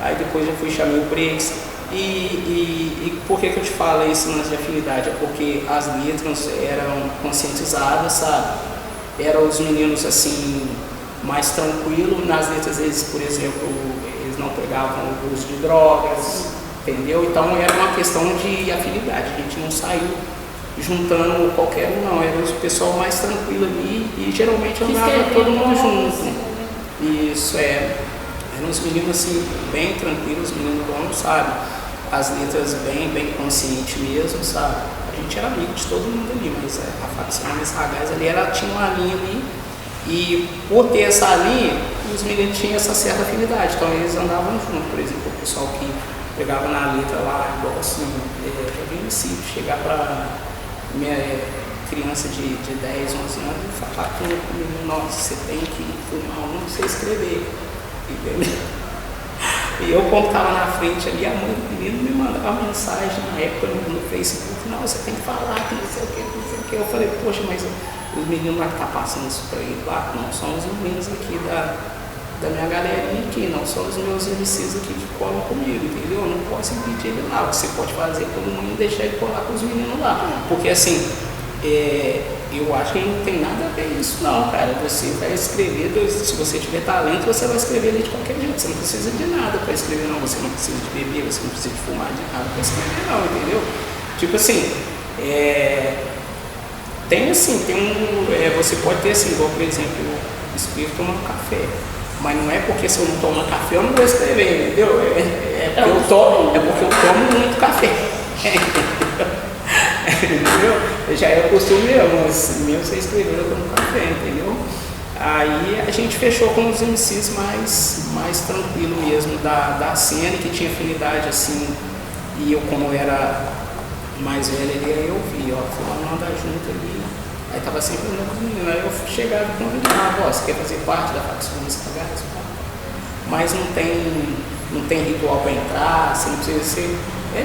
Aí depois eu chamei o Brex, E por que eu te falo esse lance de afinidade? É porque as letras eram conscientizadas, sabe? Eram os meninos assim, mais tranquilos. Nas letras eles, por exemplo, eles não pegavam o uso de drogas, entendeu? Então era uma questão de afinidade, a gente não saiu juntando qualquer um, não. Era o pessoal mais tranquilo ali e geralmente andava todo mundo junto. Isso é. Eram uns meninos assim, bem tranquilos, meninos bons, sabe? As letras bem conscientes mesmo, sabe? A gente era amigo de todo mundo ali, mas a facção dos Sagaz ali, ela tinha uma linha ali, e por ter essa linha, os meninos tinham essa certa afinidade, então eles andavam juntos. Por exemplo, o pessoal que pegava na letra lá, igual assim, eu vi esse chegar pra minha criança de 10, 11 anos e falar com o menino: nossa, você tem que filmar, não sei escrever. E eu, quando estava na frente ali, a mãe do menino me mandava uma mensagem na época no Facebook: não, você tem que falar, que não sei o que, não sei o que. Eu falei: poxa, mas os meninos lá que estão passando isso para ele lá, não são os meninos aqui da minha galerinha aqui, não são os meus MCs aqui que colam comigo, entendeu? Eu não posso impedir ele lá. O que você pode fazer é todo mundo deixar ele colar com os meninos lá. Porque assim, eu acho que não tem nada a ver isso não, cara. Você vai escrever, se você tiver talento, você vai escrever ali de qualquer jeito. Você não precisa de nada para escrever não, você não precisa de beber, você não precisa de fumar, de nada para escrever não, entendeu? Tipo assim, você pode ter assim, igual por exemplo, eu escrevo tomando café. Mas não é porque se eu não tomo café eu não vou escrever, entendeu? É porque eu tomo muito café. Entendeu? Já é costume mesmo você escrever eu tomo café, entendeu? Aí a gente fechou com os MCs mais tranquilo mesmo da cena, que tinha afinidade assim, e eu, como eu era mais velho ali, aí eu vi, ó, fulano anda junto ali. Aí tava sempre andando com os meninos, aí eu chegava e convidava: ó, você quer fazer parte da facção dos Sagaz? Mas não tem ritual para entrar, você não precisa ser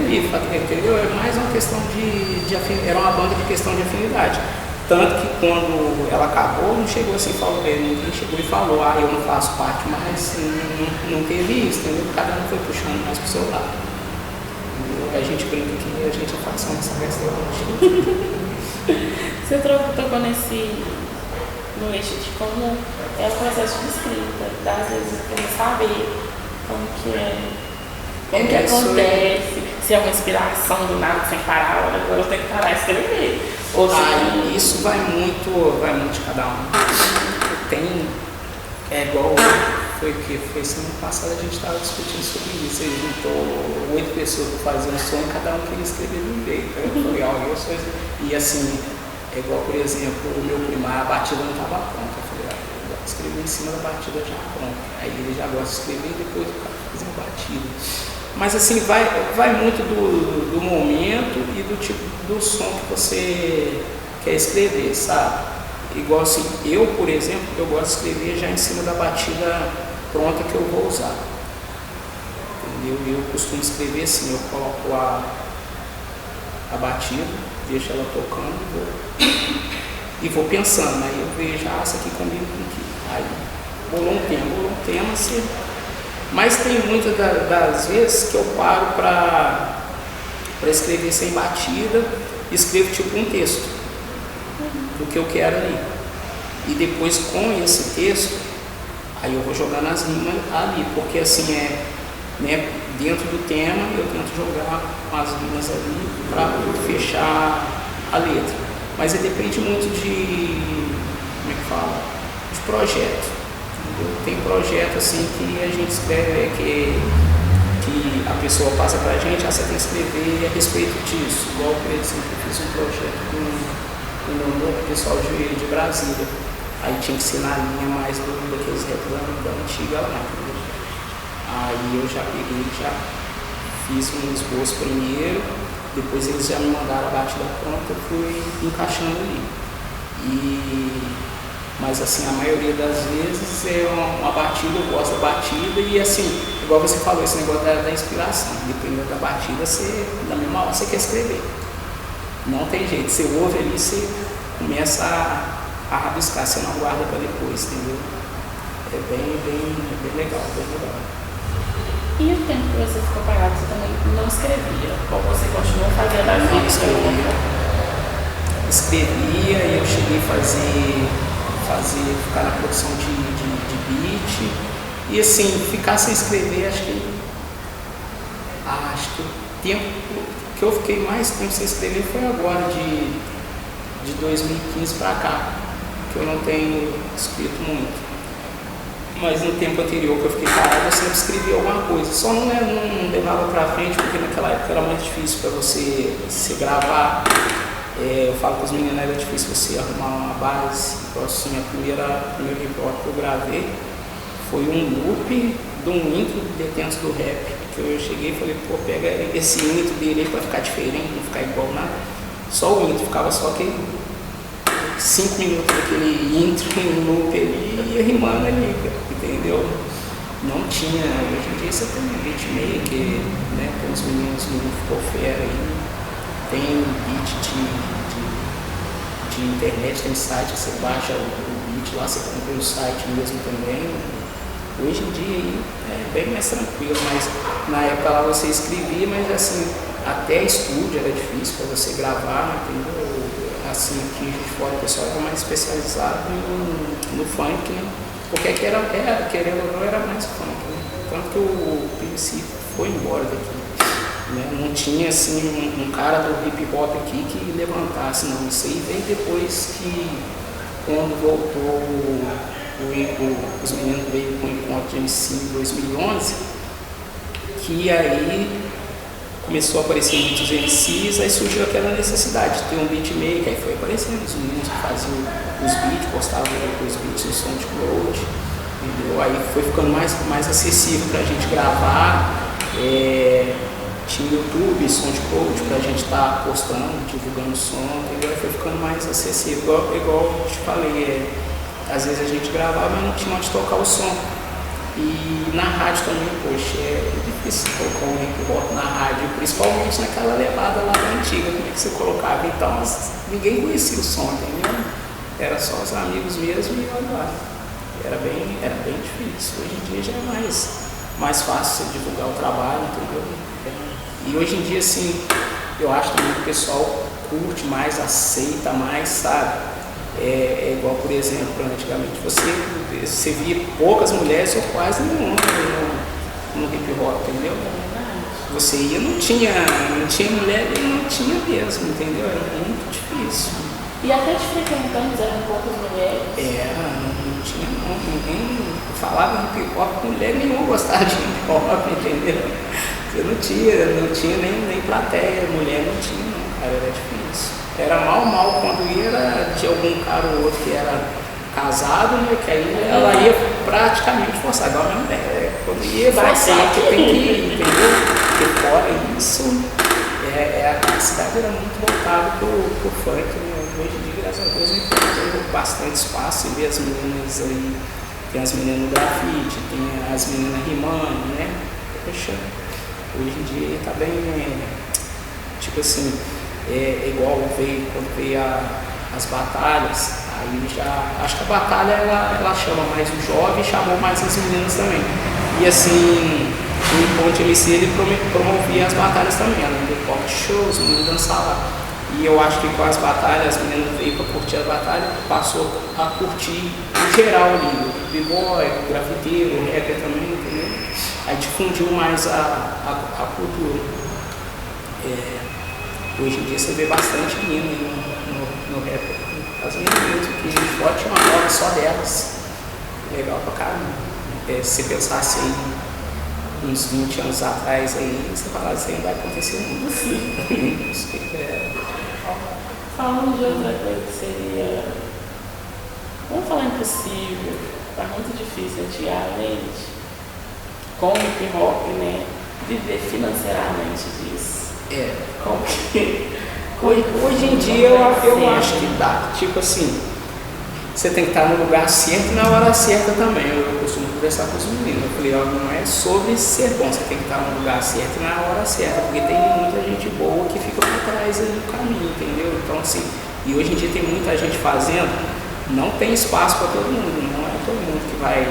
livre, entendeu? É mais uma questão de afinidade, era uma banda de questão de afinidade. Tanto que quando ela acabou, não chegou assim, ninguém chegou e falou: ah, eu não faço parte, mas não teve isso, entendeu? Cada um foi puxando mais pro seu lado. Entendeu? A gente brinca que a gente é facção dos Sagaz até hoje. Você tocou no eixo de como é o processo de escrita, às vezes querer saber como que acontece, se é uma inspiração do nada, sem parar, agora eu tenho que parar e escrever. Isso vai muito de cada um. Igual foi semana passada, a gente estava discutindo sobre isso. Ele juntou 8 pessoas para fazer um som e cada um queria escrever de um jeito. Eu falei: ó, e assim, é igual, por exemplo, o meu primário, a batida não estava pronta. Eu falei: ó, eu escrevi em cima da batida já pronta. Aí ele já gosta de escrever e depois o cara fazer uma batida. Mas assim, vai muito do momento e do tipo do som que você quer escrever, sabe? Igual assim, eu, por exemplo, eu gosto de escrever já em cima da batida pronta que eu vou usar. Entendeu? Eu costumo escrever assim, eu coloco a batida, deixo ela tocando e vou pensando. Aí eu vejo: essa aqui combina com aqui. Aí bolou um tema assim. Mas tem muitas das vezes que eu paro para escrever sem batida, escrevo tipo um texto do que eu quero ali. E depois, com esse texto, aí eu vou jogar nas rimas ali, porque assim dentro do tema eu tento jogar as rimas ali para fechar a letra. Mas depende muito de projeto. Tem projeto assim que a gente escreve, que a pessoa passa pra gente: você tem que escrever a respeito disso. Igual, por exemplo, eu fiz um projeto com o pessoal de Brasília. Aí tinha que ser na linha mais daqueles reclames da antiga lá. Aí eu já peguei, já fiz um esboço primeiro, depois eles já me mandaram a batida pronta, eu fui encaixando ali. Mas assim, a maioria das vezes é uma batida, eu gosto da batida, e assim, igual você falou, esse negócio da inspiração, dependendo da batida, na mesma hora você quer escrever. Não tem jeito, você ouve ali, você começa a rabiscar, você não guarda para depois, entendeu? É bem legal, bem legal. E o tempo que você ficou parado, você também não escrevia? Ou você continuou fazendo as Não vídeos? Escrevia e eu cheguei a ficar na produção de beat. E assim, ficar sem escrever, acho que o tempo que eu fiquei mais tempo sem escrever foi agora, de 2015 para cá, que eu não tenho escrito muito. Mas no tempo anterior que eu fiquei parado, eu sempre escrevia alguma coisa. Só não levava pra frente, porque naquela época era muito difícil para você gravar. Eu falo com os meninos, era difícil você arrumar uma base. Então, assim, o primeiro hip hop que eu gravei foi um loop de um intro de Detentos do Rap. Que eu cheguei e falei, pô, pega esse intro dele aí pra ficar diferente, não ficar igual nada. Só o intro, ficava só aquele 5 minutos daquele intro em loop ali e rimando ali, entendeu? Não tinha, hoje em dia você tem beatmaker, né? Tem os meninos do Ficou Fera aí, tem beat de internet, tem site, você baixa o beat lá, você compra no site mesmo também. Hoje em dia aí é bem mais tranquilo, mas na época lá você escrevia, mas assim, até estúdio era difícil para você gravar, entendeu? Assim, aqui de fora o pessoal era mais especializado no funk, né? Porque aqui querendo ou não, era mais funk, né? Tanto que o PMC foi embora daqui, né? Não tinha assim um cara do hip hop aqui que levantasse, não. Isso aí veio depois que, quando voltou os meninos veio com o encontro de MC em 2011, que aí começou a aparecer muitos MCs, aí surgiu aquela necessidade de ter um beatmaker, aí foi aparecendo os meninos que faziam os beats, postavam os beats no SoundCloud, entendeu? Aí foi ficando mais acessível pra gente gravar, tinha YouTube, SoundCloud pra gente estar postando, divulgando o som, entendeu? Aí foi ficando mais acessível, igual eu te falei, às vezes a gente gravava, mas não tinha onde tocar o som. E na rádio também, poxa, é difícil colocar um hip hop na rádio, principalmente naquela levada lá da antiga, como é que você colocava. Então, ninguém conhecia o som, entendeu? Era só os amigos mesmo e olha lá. Era bem difícil. Hoje em dia já é mais fácil você divulgar o trabalho, entendeu? E hoje em dia, assim, eu acho também que o pessoal curte mais, aceita mais, sabe? É igual, por exemplo, antigamente você via poucas mulheres ou quase nenhuma no hip hop, entendeu? Você ia, não tinha mulher e não tinha mesmo, entendeu? Era muito difícil. E até de frequentantes eram poucas mulheres? Não tinha não, ninguém falava hip hop, mulher nenhuma gostava de hip hop, entendeu? Você não tinha nem plateia, mulher não tinha não, cara, era difícil. Era mal quando ia, era de algum cara ou outro que era casado, né? Que aí ela ia praticamente forçar, igual a minha mulher. Quando ia forçar, que tem que ir, entendeu? Porque fora isso, a cidade era muito voltada pro funk, né? Hoje em dia, graças a Deus, tem bastante espaço e vê as meninas aí, tem as meninas no grafite, tem as meninas rimando, né? Poxa, hoje em dia tá bem, tipo assim, igual quando veio as batalhas, aí já, acho que a batalha ela chama mais o jovem, chamou mais as meninas também. E assim, o Ponte MC ele promovia as batalhas também, além do pop show, os meninos dançavam. E eu acho que com as batalhas, as meninas veio para curtir as batalhas, passou a curtir em geral ali, o b-boy, o grafiteiro, o rapper também, entendeu? Aí difundiu mais a cultura. Hoje em dia você vê bastante menino no rap. As meninas mesmo, que fora tinha uma roda só delas. Legal pra caramba. Se você pensasse aí uns 20 anos atrás aí, você falasse assim, vai acontecer muito. Falando de outra coisa que seria, vamos falar impossível, tá muito difícil antigamente, com o hip hop, né, viver financeiramente disso. Como que... Hoje em dia eu acho que dá. Tipo assim, você tem que estar no lugar certo e na hora certa também. Eu costumo conversar com os meninos. Eu falei, não é sobre ser bom, você tem que estar no lugar certo e na hora certa, porque tem muita gente boa que fica por trás aí do caminho, entendeu? Então assim, e hoje em dia tem muita gente fazendo não tem espaço para todo mundo, não é todo mundo que vai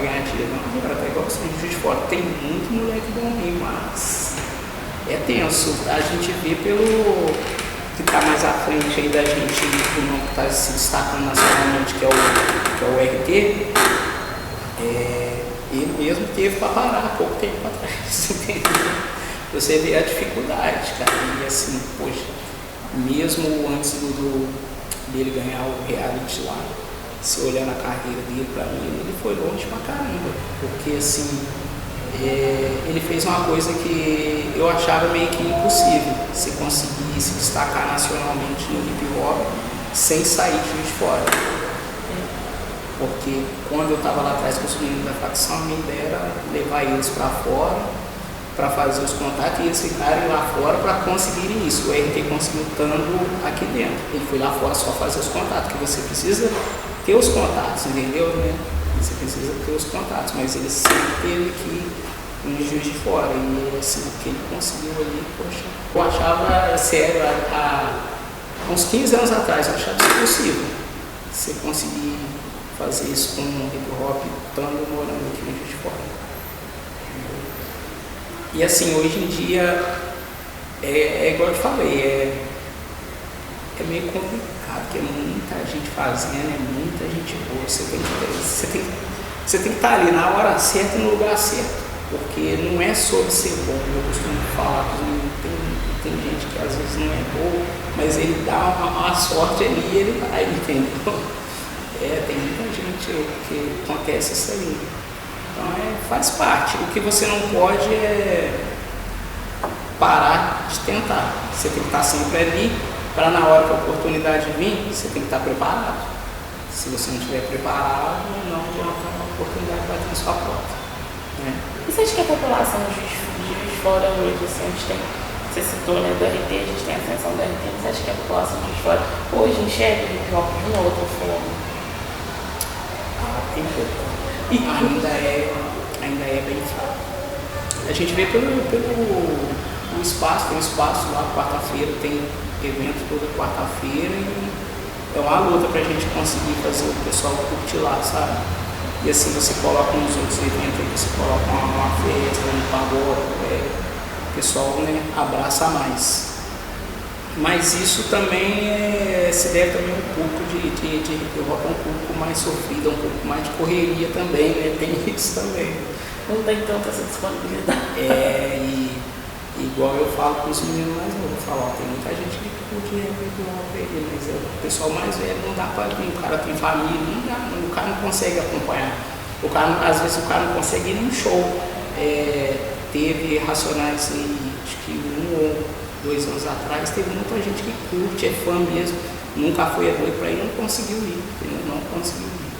ganhar dinheiro. Não, agora tá igual assim, Juiz de Fora, tem muito moleque bom aí, mas é tenso. A gente vê pelo que está mais à frente aí da gente, o nome que está se destacando nacionalmente, que é o RT, ele mesmo teve para parar há pouco tempo atrás, entendeu? Você vê a dificuldade, cara, e assim, poxa, mesmo antes dele ganhar o reality lá, se olhar na carreira dele, pra mim, ele foi longe pra caramba, porque assim, ele fez uma coisa que eu achava meio que impossível, se conseguir se destacar nacionalmente no hip hop sem sair de Juiz de Fora. Porque quando eu estava lá atrás com os meninos da facção, a minha ideia era levar eles para fora, para fazer os contatos e eles ficarem lá fora para conseguirem isso. O RT conseguiu estando aqui dentro. Ele foi lá fora só fazer os contatos, que você precisa ter os contatos, entendeu? Né? Você precisa ter os contatos, mas ele sempre teve que ir Juiz de Fora. E assim, o que ele conseguiu ali, poxa, eu achava sério, há uns 15 anos atrás, eu achava isso possível. Você conseguir fazer isso com o hip hop estando morando aqui no Juiz de Fora. E assim, hoje em dia, é igual eu te falei, é meio complicado, porque é muita gente fazendo, é muita gente boa. Você tem que estar ali na hora certa e no lugar certo, porque não é sobre ser bom. Eu costumo falar que tem gente que às vezes não é boa, mas ele dá uma sorte ali e ele vai, entendeu? Tem muita gente que acontece isso aí. Então faz parte. O que você não pode é parar de tentar. Você tem que estar sempre ali para na hora que a oportunidade vir, você tem que estar preparado. Se você não estiver preparado, não adianta, a oportunidade vai ter na sua porta. Né? E você acha que a população de Juiz de Fora hoje, assim, a gente tem, você citou, né, do RT, a gente tem a ascensão do RT, você acha que a população de Juiz de Fora hoje enxerga o hip hop de uma outra forma? Tem pouco. E ainda é bem fraco. A gente vê pelo espaço, tem um espaço lá, quarta-feira, tem evento toda quarta-feira e é uma luta pra gente conseguir fazer o pessoal curtir lá, sabe? E assim você coloca nos outros eventos aí, você coloca uma festa, um pagode, o pessoal, né, abraça mais. Mas isso também se deve também a um pouco de hip hop, um pouco mais sofrido, um pouco mais de correria também, né? Tem isso também. Não tem tanta essa disponibilidade. E igual eu falo com os meninos mais novos, eu falo, tem muita gente que curte hip hop aí, mas o pessoal mais velho não dá pra vir, o cara tem família, não dá, o cara não consegue acompanhar. Às vezes o cara não consegue ir num show. Teve Racionais aí, acho que 1 ou 2 anos atrás, teve muita gente que curte, é fã mesmo, nunca foi a doido pra ir, não conseguiu ir, entendeu? Não conseguiu ir,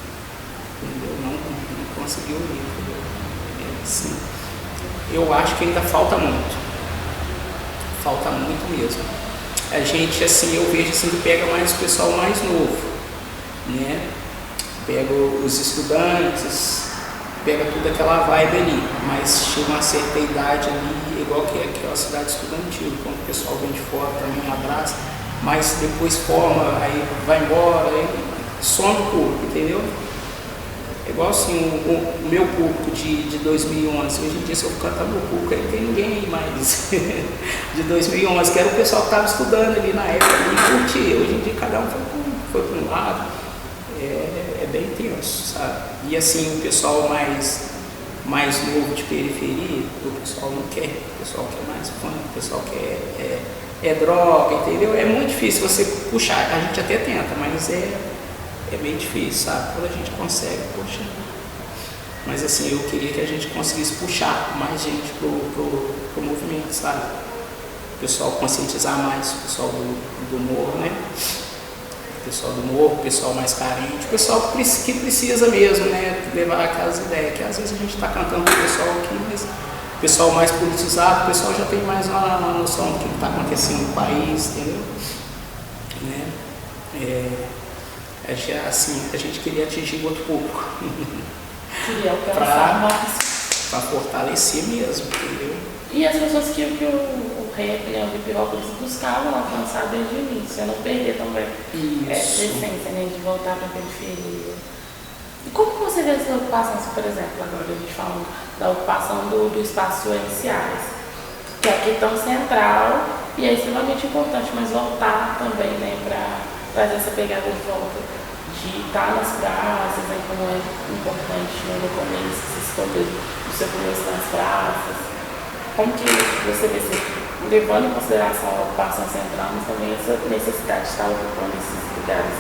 entendeu? Não conseguiu ir, entendeu? Assim, eu acho que ainda falta muito mesmo. A gente, assim, eu vejo assim, que pega mais o pessoal mais novo, né? Pega os estudantes, pega toda aquela vibe ali, mas chega uma certa idade ali, igual que é uma cidade estudantil, quando o pessoal vem de fora também abraça, mas depois forma, aí vai embora, aí some o público, entendeu? É igual assim, o meu público de 2011, hoje em dia se eu cantar meu público, aí não tem ninguém aí mais de 2011, que era o pessoal que estava estudando ali na época e curtia, hoje em dia cada um foi para um lado, é bem tenso, sabe? E assim, o pessoal mais novo de periferia, o pessoal não quer, o pessoal quer mais fã, o pessoal quer droga, entendeu? É muito difícil você puxar, a gente até tenta, mas é meio difícil, sabe? Quando a gente consegue, poxa. Mas assim, eu queria que a gente conseguisse puxar mais gente pro movimento, sabe? O pessoal conscientizar mais, o pessoal do morro, né? O pessoal do morro, o pessoal mais carente, o pessoal que precisa mesmo, né, levar aquelas ideias, que às vezes a gente está cantando com o pessoal aqui, mas o pessoal mais politizado, o pessoal já tem mais uma noção do que está acontecendo no país, entendeu? Né? Assim, a gente queria atingir outro público. Queria alcançar mais. Para fortalecer mesmo, entendeu? E as pessoas que o Recriando o hip hop, eles buscavam alcançar desde o início, não perder também essa essência, né, de voltar para a periferia. E como que você vê essa ocupação, por exemplo, agora a gente falando da ocupação do espaço UNCAs, que é aqui tão central e é extremamente importante, mas voltar também, né, para trazer essa pegada de volta, de estar nas praças, né, como é importante, né, no começo, se esconder do seu começo nas praças. Como que você vê, levando em consideração a ocupação central, mas também essa necessidade de estar ocupando esses lugares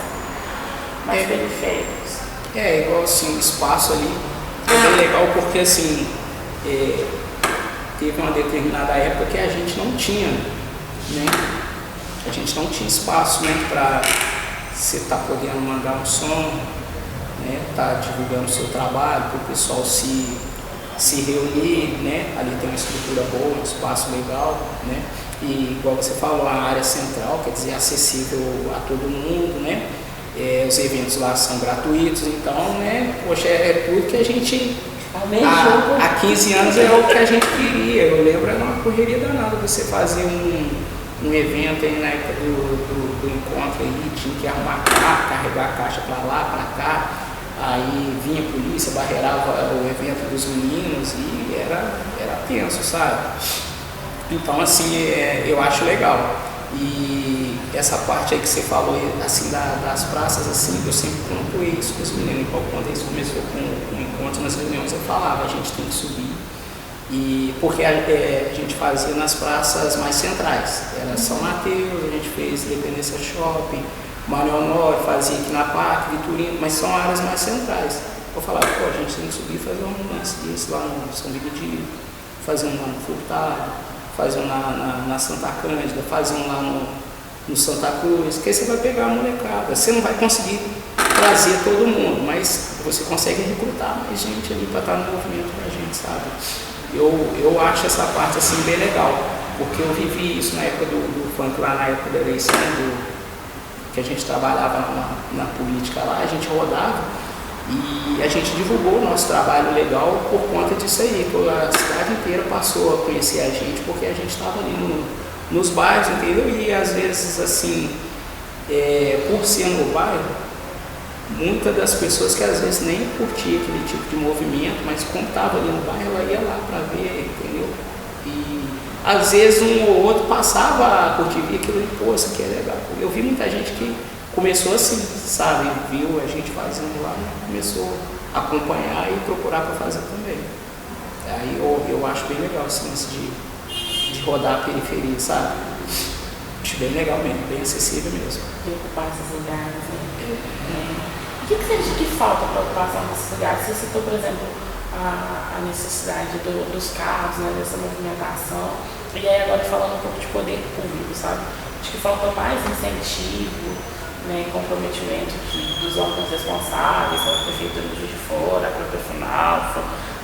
mais periféricos? Igual assim, o espaço ali é bem legal porque assim, teve uma determinada época que a gente não tinha, né? A gente não tinha espaço, né, para você estar podendo mandar um som, né, tá divulgando o seu trabalho, para o pessoal se reunir, né? Ali tem uma estrutura boa, um espaço legal, né? E igual você falou, a área central, quer dizer, acessível a todo mundo, né? Os eventos lá são gratuitos, então, né? Poxa, é tudo que a gente há 15 anos é o que a gente queria. Eu lembro, era uma correria danada você fazer um evento aí na época do encontro aí, tinha que arrumar carro, carregar a caixa para lá, para cá. Aí vinha a polícia, barreirava o evento dos meninos e era tenso, sabe? Então, assim, eu acho legal. E essa parte aí que você falou, assim, das praças, assim, eu sempre conto isso com os meninos. Igual quando eles começou com o encontro nas reuniões, eu falava, a gente tem que subir. E porque a gente fazia nas praças mais centrais. Era São Mateus, a gente fez Independência Shopping, Manuel Honório, fazia aqui na PAC, Vitorino, mas são áreas mais centrais. Eu falava, pô, a gente tem que subir e fazer um lance desse lá no São Benedito, fazer um lá no Furtado, fazer um na Santa Cândida, fazer um lá no Santa Cruz, que aí você vai pegar a molecada. Você não vai conseguir trazer todo mundo, mas você consegue recrutar mais gente ali para estar no movimento com a gente, sabe? Eu acho essa parte assim bem legal, porque eu vivi isso na época do funk, lá na época da eleição, que a gente trabalhava na política lá, a gente rodava e a gente divulgou o nosso trabalho legal por conta disso aí. A cidade inteira passou a conhecer a gente porque a gente estava ali nos bairros, entendeu? E às vezes, assim, por ser no bairro, muitas das pessoas que às vezes nem curtiam aquele tipo de movimento, mas como estava ali no bairro, ela ia lá para ver, entendeu? E às vezes um ou outro passava a curtir, via aquilo e, pô, isso aqui é legal. Eu vi muita gente que começou assim, sabe? Viu a gente fazendo lá, começou a acompanhar e procurar para fazer também. Aí eu acho bem legal esse lance de rodar a periferia, sabe? Acho bem legal mesmo, bem acessível mesmo. De ocupar esses lugares, né? O que você acha que falta para a ocupação desses lugares? Você citou, por exemplo, a necessidade dos carros, né, dessa movimentação. E aí agora falando um pouco de poder público, sabe? Acho que falta mais incentivo, né, comprometimento dos órgãos responsáveis, a Prefeitura de Juiz de Fora, a própria FUNALFA,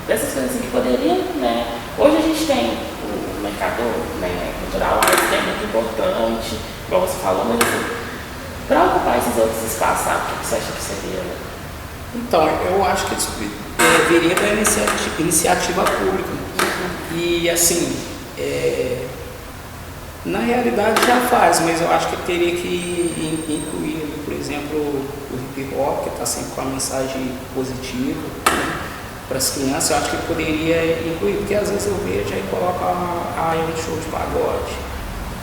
dessas coisas assim que poderiam, né? Hoje a gente tem o mercado, né, cultural, que é muito importante, igual você falou, mas assim, para ocupar esses outros espaços, sabe, o que você acha que seria? Então, eu acho que deveria da iniciativa pública. E assim, na realidade já faz, mas eu acho que teria que incluir, por exemplo, o hip hop, que está sempre com a mensagem positiva, né, para as crianças. Eu acho que poderia incluir, porque às vezes eu vejo aí coloca é um show de pagode,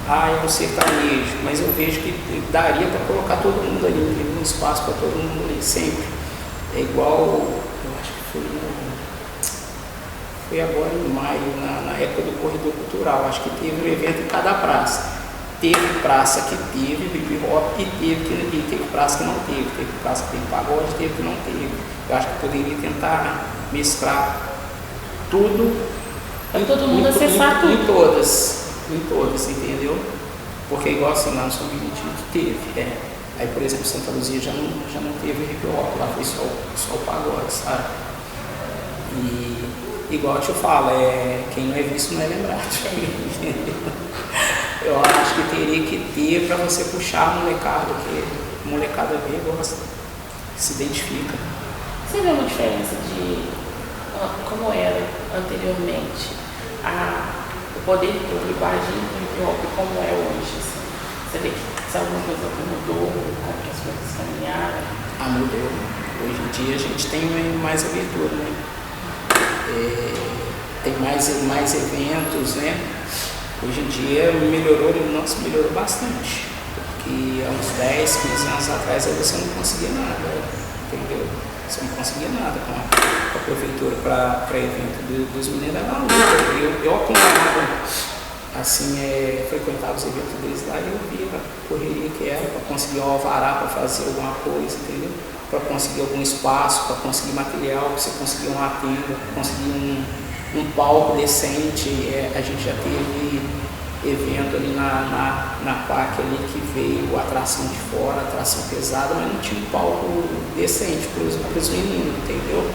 é um sertanejo, mas eu vejo que daria para colocar todo mundo ali, um espaço para todo mundo ali, sempre. É igual, eu acho que foi agora em maio, na época do Corredor Cultural, acho que teve um evento em cada praça. Teve praça que teve hip hop e teve praça que não teve. Teve praça que teve pagode, teve que não teve. Eu acho que poderia tentar mesclar tudo. Para todo mundo acessar tudo. Em todas, entendeu? Porque igual assim, lá no São Benedito teve. Aí, por exemplo, Santa Luzia já não teve hip hop, lá foi só o pagode, sabe? E igual eu te falo, quem não é visto não é lembrado. Eu acho que teria que ter para você puxar a molecada, porque a molecada vê, gosta, se identifica. Você vê uma diferença de como era anteriormente o poder público agindo no hip hop como é hoje? Assim? Você vê que se alguma coisa mudou, como que as coisas caminharam? Mudou. Hoje em dia a gente tem mais abertura, né? Tem mais eventos, né? Hoje em dia melhorou bastante. Porque há uns 10, 15 anos atrás aí você não conseguia nada, entendeu? Você não conseguia nada com a prefeitura para evento dos meninos da luta. Eu acompanhava, assim, frequentava os eventos deles lá e eu via a correria que era para conseguir um alvará, para fazer alguma coisa, entendeu? Para conseguir algum espaço, para conseguir material, para você conseguir uma tenda, para conseguir um palco decente. A gente já teve evento ali na PAC ali que veio atração de fora, atração pesada, mas não tinha um palco decente para os meninos, entendeu?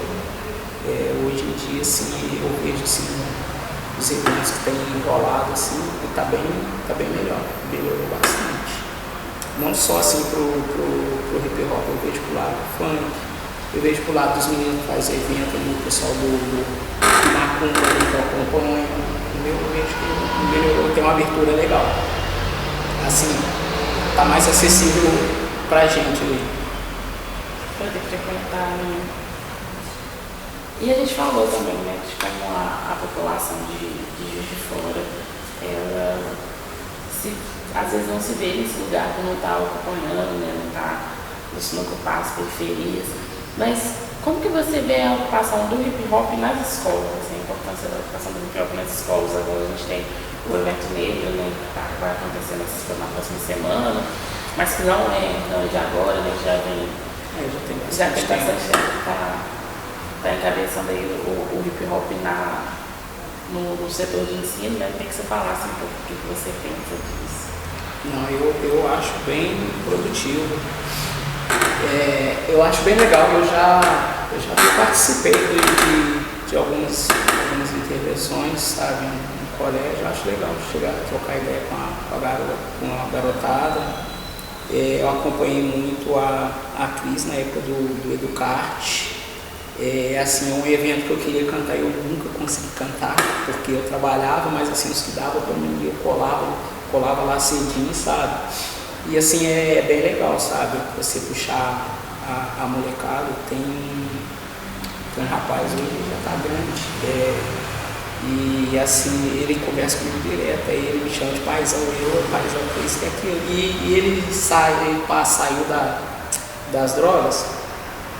Hoje em dia, assim, eu vejo assim, os eventos que tem enrolado, assim, tá bem melhor, melhorou bastante. Não só assim pro hip hop, eu vejo pro lado do funk, eu vejo pro lado dos meninos que fazem evento ali, o pessoal do Macumba ali que acompanha, eu vejo que melhorou, tem uma abertura legal. Assim, tá mais acessível pra gente ali. Poder frequentar, né? E a gente falou também, né, de como a população de Juiz de Fora, ela às vezes não se vê nesse lugar que não está acompanhando, né, não ocupar as periferias. Mas como que você vê a ocupação do hip hop nas escolas, assim, a importância da ocupação do hip hop nas escolas? Agora a gente tem o evento negro, né, que vai acontecer na próxima semana, mas que não é de agora, né, que já tem bastante tempo que está encabeçando aí o hip hop no setor de ensino, né? Tem que você falasse um pouco o que você pensa disso. Não, eu acho bem produtivo. Eu acho bem legal, eu já participei de algumas intervenções, sabe, no colégio. Eu acho legal chegar a trocar ideia com a garotada. Eu acompanhei muito a Cris na época do Educarte. Assim, um evento que eu queria cantar, eu nunca consegui cantar, porque eu trabalhava, mas assim, os que dava para mim, eu colava lá cedinho, sabe? E assim, é bem legal, sabe? Você puxar a molecada. Tem um rapaz hoje, ele já tá grande, e assim, ele conversa comigo direto, aí ele me chama de paizão, paizão, que isso, que aquilo. E ele saiu das drogas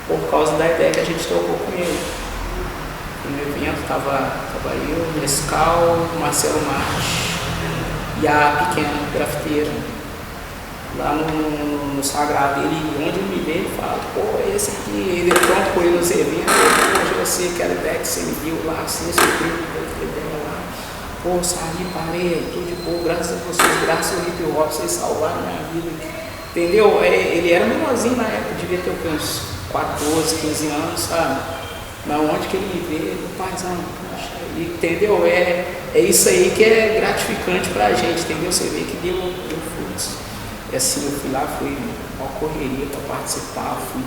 por causa da ideia que a gente trocou com ele. No evento tava eu, Nescau, Marcelo Marques e a pequena grafiteira. Lá no Sagrado, onde ele me vê, ele fala, pô, esse aqui, ele pronto com ele nos eventos, hoje você, aquela ideia que você me viu lá, assim, esse ideia lá, pô, saí, parei, tudo de boa, graças a vocês, graças ao hip hop, vocês salvaram a minha vida, entendeu? Ele era menorzinho na época, devia ter uns 14, 15 anos, sabe? Mas onde que ele me vê, ele, paizão, entendeu? É isso aí que é gratificante pra gente, entendeu? Você vê que deu frutos. Assim, eu fui lá, fui uma correria para participar, fui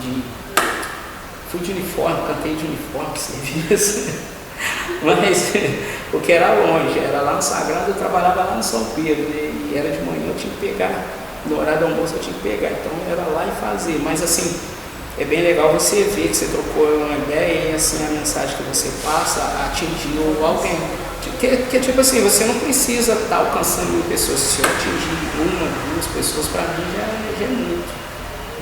de uniforme, cantei de uniforme, serviço, mas porque era longe, era lá no Sagrado, eu trabalhava lá no São Pedro, né? E era de manhã, eu tinha que pegar, no horário do almoço eu tinha que pegar, então era lá e fazer, mas assim, é bem legal você ver que você trocou uma ideia e assim, a mensagem que você passa atingiu alguém. Que tipo assim, você não precisa estar alcançando 1000 pessoas, se eu atingir 1, 2 pessoas, para mim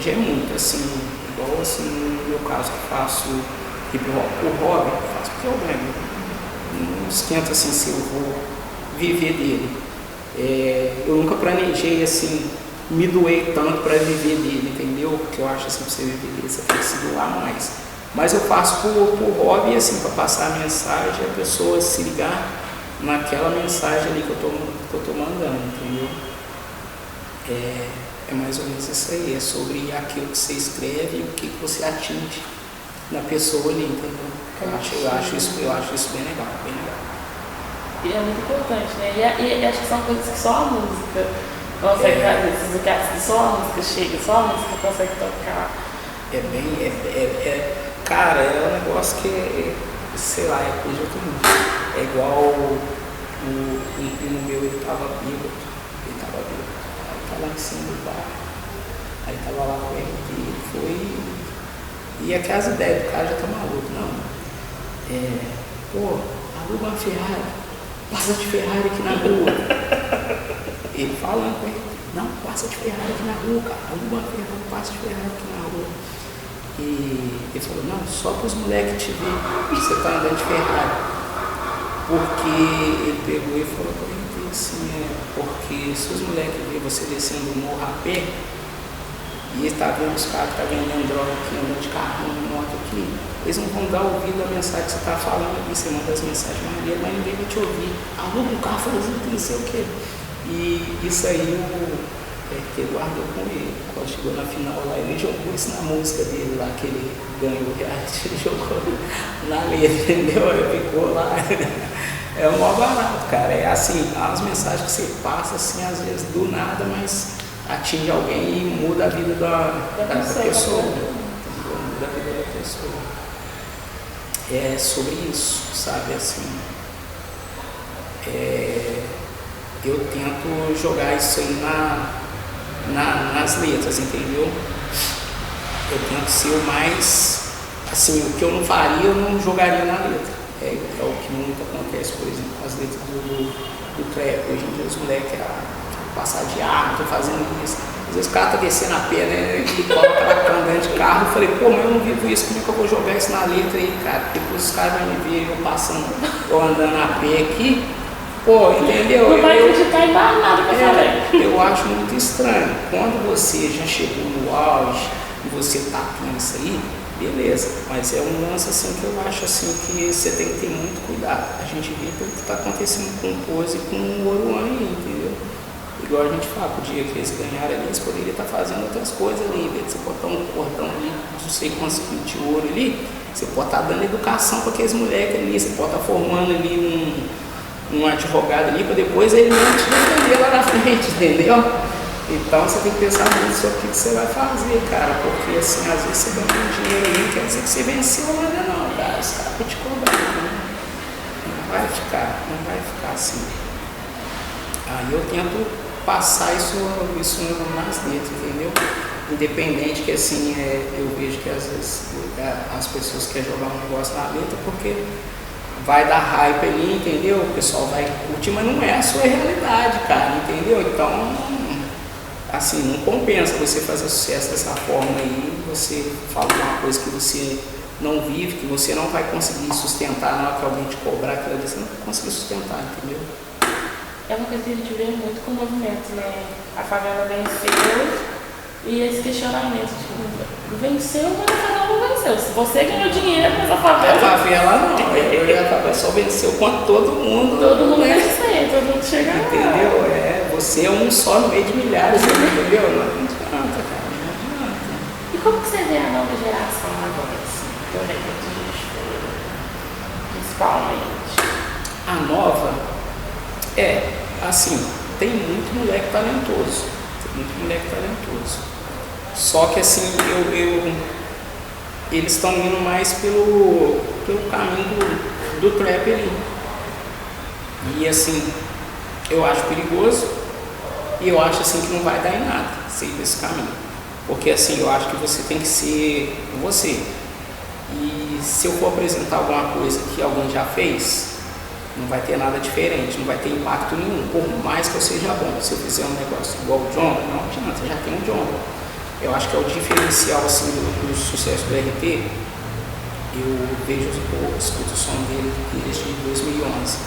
já é muito, assim, igual assim, no meu caso que faço hip hop por hobby, faço porque eu ganho, não esquenta assim se eu vou viver dele. Eu nunca planejei assim, me doei tanto para viver dele, entendeu? Porque eu acho assim, pra você viver dele, você tem que se doar mais. Mas eu faço por hobby, assim, para passar a mensagem, a pessoa se ligar naquela mensagem ali que eu tô mandando, entendeu? É mais ou menos isso aí, é sobre aquilo que você escreve e o que você atinge na pessoa ali, entendeu? Eu acho isso bem legal, bem legal. E é muito importante, né? E acho que são coisas que só a música consegue fazer, esses lugares que só a música chega, só a música consegue tocar. Cara, é um negócio que, sei lá, é coisa de outro mundo. É igual um primo meu, ele tava bêbado. Aí tá lá em cima do bar. Aí tava lá com ele e ele foi. E aquelas ideias do cara já tá maluco, não. Aluga uma Ferrari, passa de Ferrari aqui na rua. Ele falando com ele, não, passa de Ferrari aqui na rua, cara, aluga uma Ferrari, passa de Ferrari aqui na rua. E ele falou, não, só para os moleques te ver que você tá andando de Ferrari. Porque ele pegou e falou para ele assim, porque se os moleques verem você descendo o morro a pé, e ele tá vendo os caras que tá vendendo droga aqui, andando de carro, de moto aqui, eles não vão dar ouvido à mensagem que você tá falando aqui, você manda as mensagens maneiras, mas ninguém vai te ouvir. Aluga um carro, faz isso, não sei o quê. E isso aí ele guardou com ele. Quando chegou na final lá, ele jogou isso na música dele lá, que ele ganhou o reality, ele jogou na letra, entendeu? Ele ficou lá. É o maior barato, cara. É assim, as mensagens que você passa, assim, às vezes do nada, mas atinge alguém e muda a vida da pessoa. Muda a vida da pessoa. É sobre isso, sabe, assim. Eu tento jogar isso aí nas letras, entendeu? Eu tento ser o mais, assim, o que eu não faria, eu não jogaria na letra. É o que muito acontece, por exemplo, com as letras do trap. Hoje em dia os moleques passar de arma, tô fazendo isso. Às vezes o cara tá descendo a pé, né? E coloca lá andando de carro. Eu falei, pô, mas eu não vivo isso, como é que eu vou jogar isso na letra aí, cara? Depois os caras vão me ver eu passando, ou andando a pé aqui. Pô, entendeu? Não vai acreditar em mais nada que eu falei. Eu acho muito estranho. Quando você já chegou no auge e você tá com isso aí, beleza. Mas é um lance assim que eu acho assim que você tem que ter muito cuidado. A gente vê o que tá acontecendo com o Pose e com o Oruan aí, entendeu? Igual a gente fala, o dia que eles ganharam ali, eles poderiam estar fazendo outras coisas ali, em vez de você botar um cordão ali, não sei quantos quilos de ouro ali, você pode estar dando educação para aqueles moleques ali, você pode estar formando ali um advogado ali, para depois ele não te defender lá na frente, entendeu? Então você tem que pensar muito sobre o que você vai fazer, cara, porque assim, às vezes você ganha um dinheiro aí, não quer dizer que você venceu nada não, cara, os caras vão te cobrar, né? Não vai ficar assim. Aí eu tento passar isso nas letras, entendeu? Independente que assim, eu vejo que às vezes as pessoas querem jogar um negócio na letra porque vai dar hype ali, entendeu? O pessoal vai curtir, mas não é a sua realidade, cara, entendeu? Então, assim, não compensa você fazer sucesso dessa forma aí, você fala uma coisa que você não vive, que você não vai conseguir sustentar na hora que alguém te cobrar aquilo ali, você não vai conseguir sustentar, entendeu? É uma coisa que a gente vê muito com o movimento, né? A favela venceu e esse questionamento, tipo, venceu, mas a favela não venceu. Se você ganhou dinheiro, mas a favela... A favela não, a favela só venceu quando todo mundo... Todo mundo venceu, todo mundo chega lá. Entendeu? Você é um só no meio de milhares, entendeu? Não adianta, cara, não adianta. E como que você vê a nova geração agora, assim, do reggaeton, principalmente? A nova... assim, tem muito moleque talentoso. Só que assim, eles estão indo mais pelo caminho do trap ali. E assim, eu acho perigoso e eu acho assim que não vai dar em nada seguir esse caminho. Porque assim, eu acho que você tem que ser você. E se eu for apresentar alguma coisa que alguém já fez, não vai ter nada diferente, não vai ter impacto nenhum, por mais que eu seja bom. Se eu fizer um negócio igual o John, não adianta, já tem o John. Eu acho que é o diferencial assim, do sucesso do RT. Eu vejo, escuto o som dele desde 2011.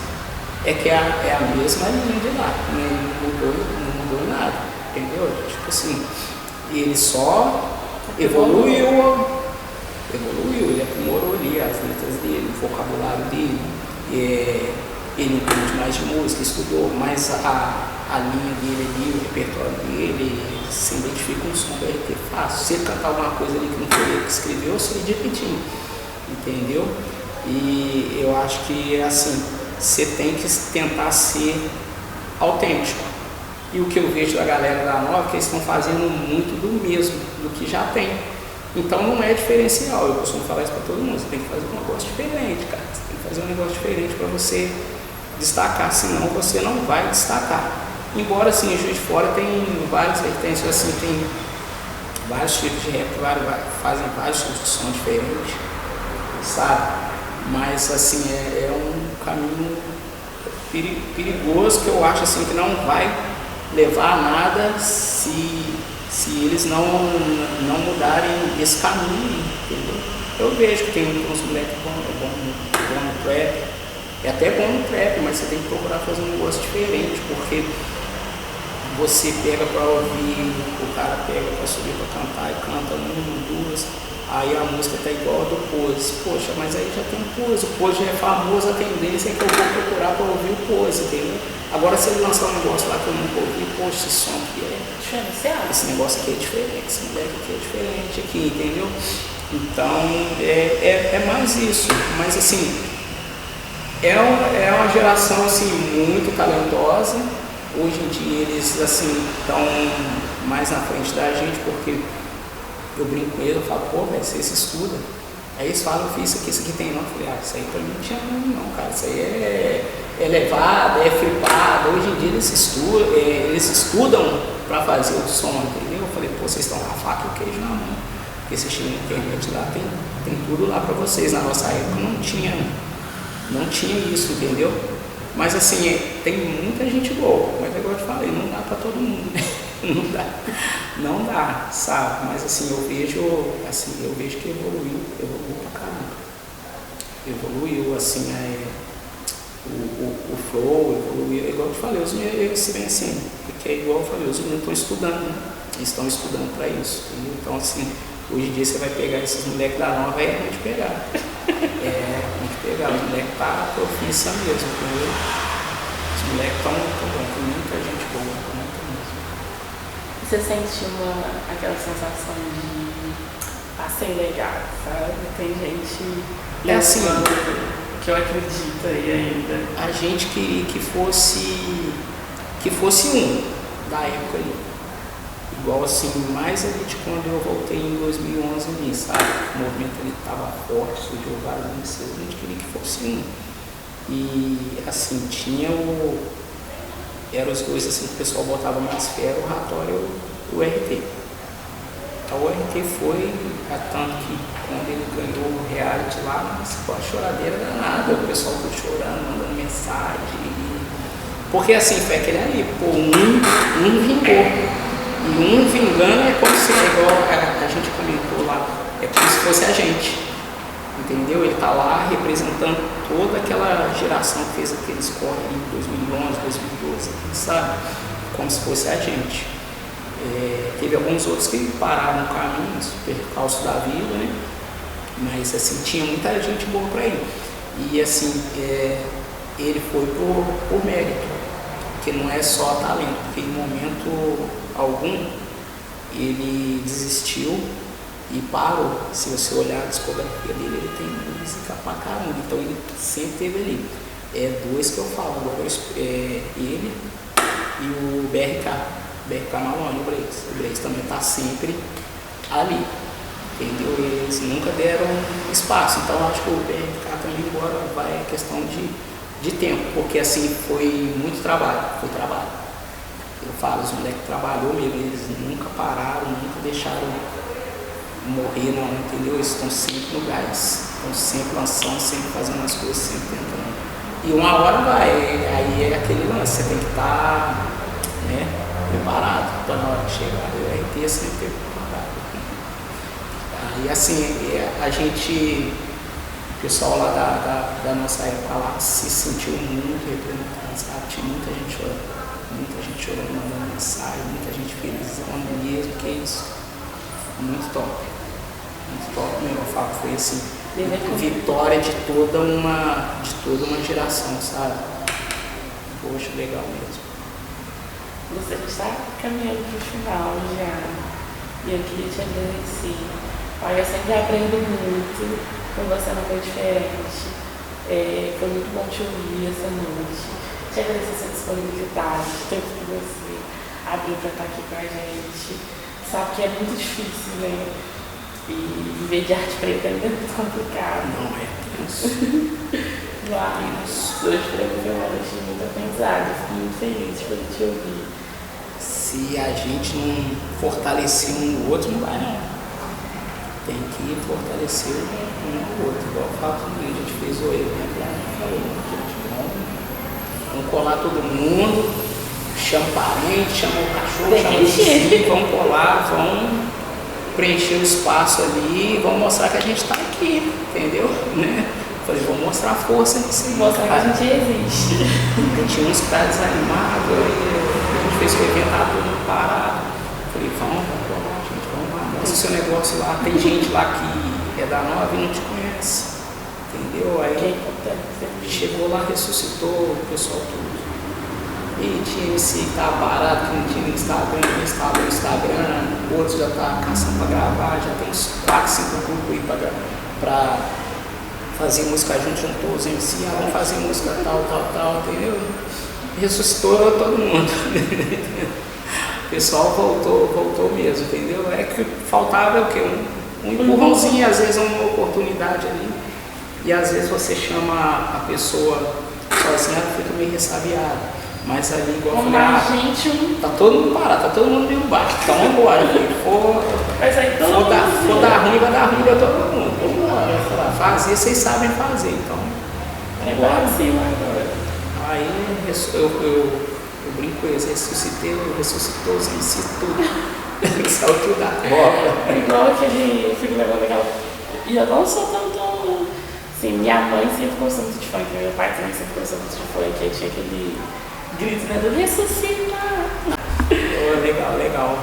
É que é a mesma linha de lá, né? Não mudou nada, entendeu? Tipo assim, ele só evoluiu, ele aprimorou ali as letras dele, o vocabulário dele. Ele entende mais de música, estudou mais a linha dele ali, o repertório dele, se identifica com um som do RT fácil. Se ele cantar alguma coisa ali que não foi ele que escreveu, se ele repetir, entendeu? E eu acho que assim, você tem que tentar ser autêntico. E o que eu vejo da galera da nova é que eles estão fazendo muito do mesmo, do que já tem. Então não é diferencial, eu costumo falar isso para todo mundo, você tem que fazer um negócio diferente, cara. Você tem que fazer um negócio diferente para você destacar, senão você não vai destacar. Embora assim, em Juiz de Fora tem várias vertentes, assim, tem vários tipos de rap, fazem vários tipos de som diferentes, sabe? Mas assim, é um caminho perigoso que eu acho assim que não vai levar a nada se eles não mudarem esse caminho, entendeu? Eu vejo que tem uns moleques bom no trap, é até bom no trap, mas você tem que procurar fazer um negócio diferente, porque você pega pra ouvir, o cara pega pra subir pra cantar e canta uma, duas, aí a música tá igual a do Pose. Poxa, mas aí já tem Pose, o Pose já é famoso, a tendência é que eu vou procurar pra ouvir o Pose, entendeu? Agora se ele lançar um negócio lá que eu nunca ouvi, poxa, esse som aqui diferenciado. Esse negócio aqui é diferente, esse moleque aqui é diferente aqui, entendeu? Então é mais isso, mas assim, é uma geração assim muito talentosa. Hoje em dia eles assim estão mais na frente da gente, porque eu brinco com eles, eu falo, pô, velho, vocês estudam. Aí eles falam, eu fiz isso aqui tem não. Eu falei, isso aí pra mim não tinha não, cara, isso aí é levado, é flipado. Hoje em dia eles estudam pra fazer o som, entendeu? Eu falei, pô, vocês estão com a faca e o queijo na mão, porque vocês chegam na internet lá, tem tudo lá pra vocês. Na nossa época não tinha isso, entendeu? Mas assim, tem muita gente boa, mas igual eu te falei, não dá pra todo mundo, né? Não dá, sabe? Mas assim, eu vejo que evoluiu pra caramba. Evoluiu, assim, o flow, evoluiu, igual eu te falei, os meninos se vêm assim, porque é igual eu falei, os meninos estão estudando, né? Eles estão estudando pra isso, entendeu? Então assim, hoje em dia você vai pegar esses moleques da nova, é ruim de pegar. Os moleques tá profissa mesmo, entendeu? Os moleques estão bom, com muita gente boa, muita mesmo. Você sente aquela sensação de passei legal, sabe? Tem gente assim, que eu acredito aí ainda. A gente queria que fosse um da época ali. Igual assim, mais ali de quando eu voltei em 2011 ali, sabe? O movimento ali estava forte, surgiu vários MCs, a gente queria que fosse um. E assim, eram os dois assim que o pessoal botava mais fé, o Ratório e o RT. Então o RT foi, tanto que quando ele ganhou o reality lá, ficou a choradeira danada, o pessoal ficou chorando, mandando mensagem. Porque assim, foi aquele ali, pô, um vingou. E um vingando é como se, igual a gente comentou lá, é como se fosse a gente, entendeu? Ele tá lá representando toda aquela geração que fez aqueles corre em 2011, 2012, sabe? Como se fosse a gente. Teve alguns outros que pararam no caminho, percalço da vida, né? Mas assim, tinha muita gente boa pra ele. E assim, ele foi por mérito, porque não é só talento, porque em momento algum ele desistiu e parou. Se você olhar a discografia dele, ele tem música pra caramba, então ele sempre teve ali. Dois que eu falo agora, ele e o BRK Malone, o Blaze também tá sempre ali, entendeu? Eles nunca deram espaço, então eu acho que o BRK também agora vai a questão de tempo, porque assim foi muito trabalho, Eu falo, os moleques trabalhou mesmo, eles nunca pararam, nunca deixaram morrer não, entendeu? Eles estão sempre no gás, estão sempre lançando, sempre fazendo as coisas, sempre tentando. E uma hora vai, aí é aquele lance, você tem que estar preparado para na hora de chegar. O RT sempre teve preparado. E assim, a gente, o pessoal lá da nossa época lá se sentiu muito representado, sabe? Tinha muita gente chorando, mandando mensagem, muita gente feliz, mesmo, que é isso. Muito top mesmo, eu falo, foi assim, vitória de toda uma geração, sabe? Poxa, legal mesmo. Você está caminhando para o final já, e eu queria te agradecer. Olha, eu sempre aprendo muito, com você não foi diferente. Foi muito bom te ouvir essa noite. Te agradecer a sua disponibilidade, o tempo que você abriu para estar aqui com a gente. Sabe que é muito difícil, né? E viver de arte preta é muito complicado. Não é isso. Lá, hoje para mim foi uma noite de muito aprendizado. Eu fico muito feliz de poder te ouvir. Se a gente não fortalecer um no outro, não vai não. Tem que fortalecer um no outro. Igual eu falo que a gente fez o evento lá, falou, gente, vamos colar todo mundo, chama o parente, chama o cachorro, chama o vizinho, vamos colar, vamos preencher o espaço ali, vamos mostrar que a gente está aqui, entendeu? Né? Falei, vamos mostrar a força disso aí. Mostrar que a gente existe. Tinha uns caras desanimados, a gente fez o evento, tava todo mundo parado. Falei, vamos lá, gente, vamos lá, mostra o seu negócio lá. Tem gente lá que é da Nova e não te conhece, entendeu? Aí chegou lá, ressuscitou o pessoal tudo. E tinha MC que estava parado, que não tinha Instagram, instalou o Instagram, outros já tá caçando para gravar, já tem uns 4, 5 grupos aí para fazer música junto, juntou os MC, vamos fazer música tal, entendeu? Ressuscitou todo mundo. O pessoal voltou mesmo, entendeu? É que faltava o quê? Um empurrãozinho, às vezes uma oportunidade ali. E às vezes você chama a pessoa sozinha, ela fica meio ressabiada. Mas ali, igual eu falei, tá todo mundo parado, tá todo mundo meio baixo. Então vamos embora, for dar ruim, vai dar ruim pra todo mundo. Vamos embora, fazer, vocês sabem fazer, então. Agora sim, agora. Aí eu brinco com eles, ressuscitou os MC tudo. Saiu tudo da copa. Igual aquele, fico levando aquela. E eu não sou tanto. Assim, minha mãe sempre gostou muito de funk, meu pai também sempre gostou muito de funk, aí tinha aquele grito, né, do ressuscita. Legal.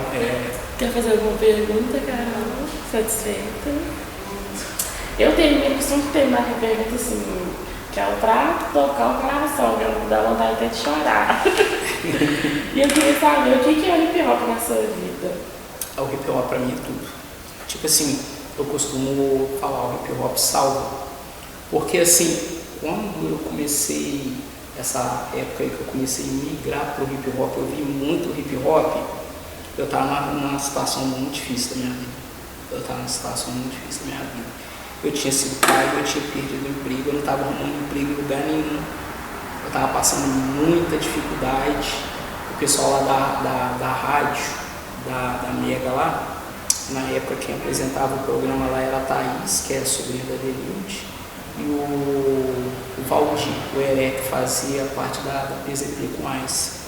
Quer fazer alguma pergunta, Carol? Satisfeita? Eu costumo terminar com a pergunta assim, que é pra tocar o coração, que dá vontade até de chorar. E eu queria saber, o que é o hip hop na sua vida? O hip hop pra mim é tudo. Tipo assim, eu costumo falar, o hip hop salva. Porque assim, quando eu comecei, essa época aí que eu comecei a migrar pro hip hop, eu vi muito hip hop, eu estava numa situação muito difícil da minha vida. Eu tinha sido pai, eu tinha perdido o emprego, eu não estava arrumando emprego em lugar nenhum. Eu estava passando muita dificuldade. O pessoal lá da rádio, da Mega lá, na época quem apresentava o programa lá era a Thaís, que é a sobrinha da Denilde, e o Valdir, o Heré, que fazia parte da PZP com AIS.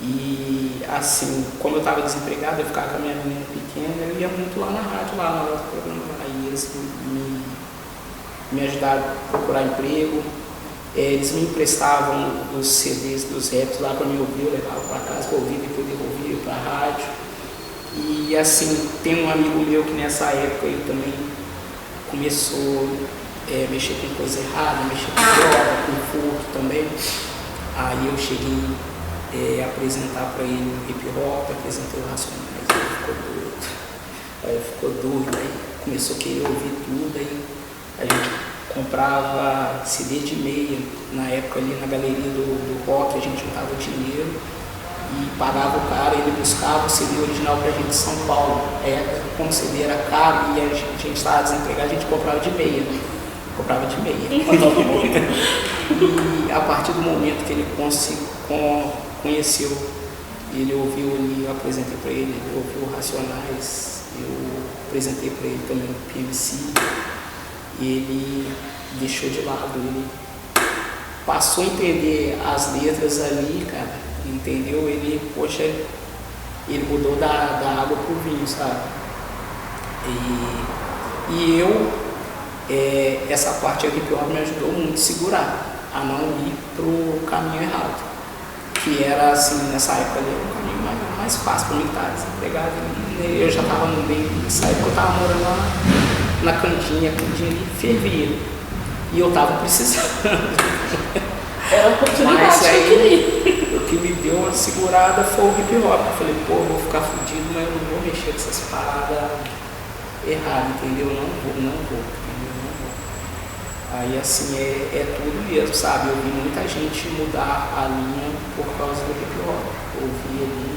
E assim, como eu estava desempregado, eu ficava com a minha menina pequena, eu ia muito lá na rádio, lá na hora do programa, aí eles me ajudaram a procurar emprego, eles me emprestavam os CDs dos raps lá para me ouvir, eu levava para casa para ouvir, depois devolvia para a rádio. E assim, tem um amigo meu que nessa época ele também começou a mexer com coisa errada, mexer com droga, com furto também. Aí eu cheguei a apresentar para ele o hip hop, apresentei o Racionais, ele ficou doido, aí começou a querer ouvir tudo, aí a gente comprava CD de meia, na época ali na galeria do rock, a gente juntava dinheiro e pagava o cara, ele buscava o CD original pra gente em São Paulo. Como o CD era caro e a gente estava desempregado, a gente comprava de meia. E a partir do momento que ele conheceu, ele ouviu ali, eu apresentei para ele, ele ouviu o Racionais, eu apresentei para ele também o PMC, e ele deixou de lado, ele passou a entender as letras ali, cara, entendeu? Ele mudou da água pro vinho, sabe? E eu, essa parte aqui que me ajudou muito a segurar, a não ir pro caminho errado, que era assim, nessa época ali, o caminho mais fácil para mim estar desempregado. Eu já estava no meio, nessa época eu estava morando lá na cantinha, a cantinha ali fervia, e eu estava precisando. Era a oportunidade. Mas aí, o que me deu uma segurada foi o hip hop. Eu falei, pô, eu vou ficar fudido, mas eu não vou mexer com essas paradas erradas, entendeu? Eu não vou. Aí assim, é tudo mesmo, sabe? Eu vi muita gente mudar a linha por causa do hip hop. Eu vi ali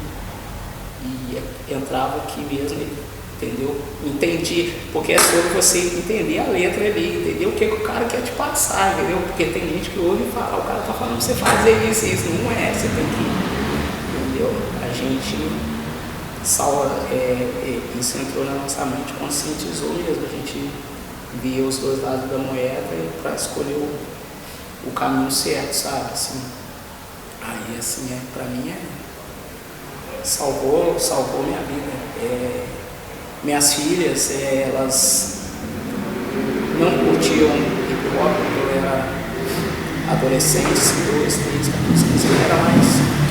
e entrava aqui mesmo, entendeu? Entendi, porque é sobre você entender a letra ali, entendeu? O que o cara quer te passar, entendeu? Porque tem gente que ouve e fala, o cara tá falando pra você fazer isso, isso não é, você tem que, entendeu? A gente isso entrou na nossa mente, conscientizou mesmo, a gente via os dois lados da moeda para escolher o caminho certo, sabe? Assim, aí assim, pra mim salvou minha vida. Minhas filhas, elas não curtiam hip hop quando eu era adolescente, 2, 3, 14, 15, eu era mais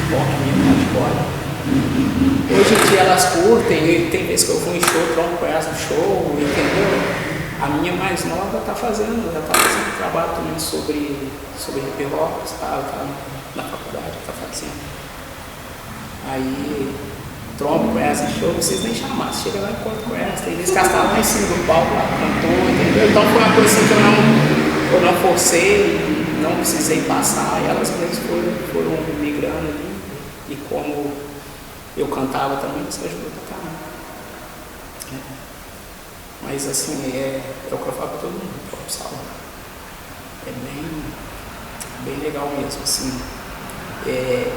bom na minha hardcore. Hoje em dia elas curtem, tem vezes que eu vou em show, tronco com elas no show, entendeu? A minha mais nova já tá fazendo trabalho também sobre hip hop, tá na faculdade, tá fazendo. Aí trompo com elas em show, vocês nem chamaram, chega lá e conto com elas, tem vezes que elas estavam lá em cima do palco, lá cantou, entendeu? Então foi uma coisa assim que eu não forcei, não precisei passar, e elas mesmas foram migrando ali, e como eu cantava também, isso ajudou pra caramba. Mas assim, é o que eu falo pra todo mundo, o próprio salão. É bem legal mesmo, assim.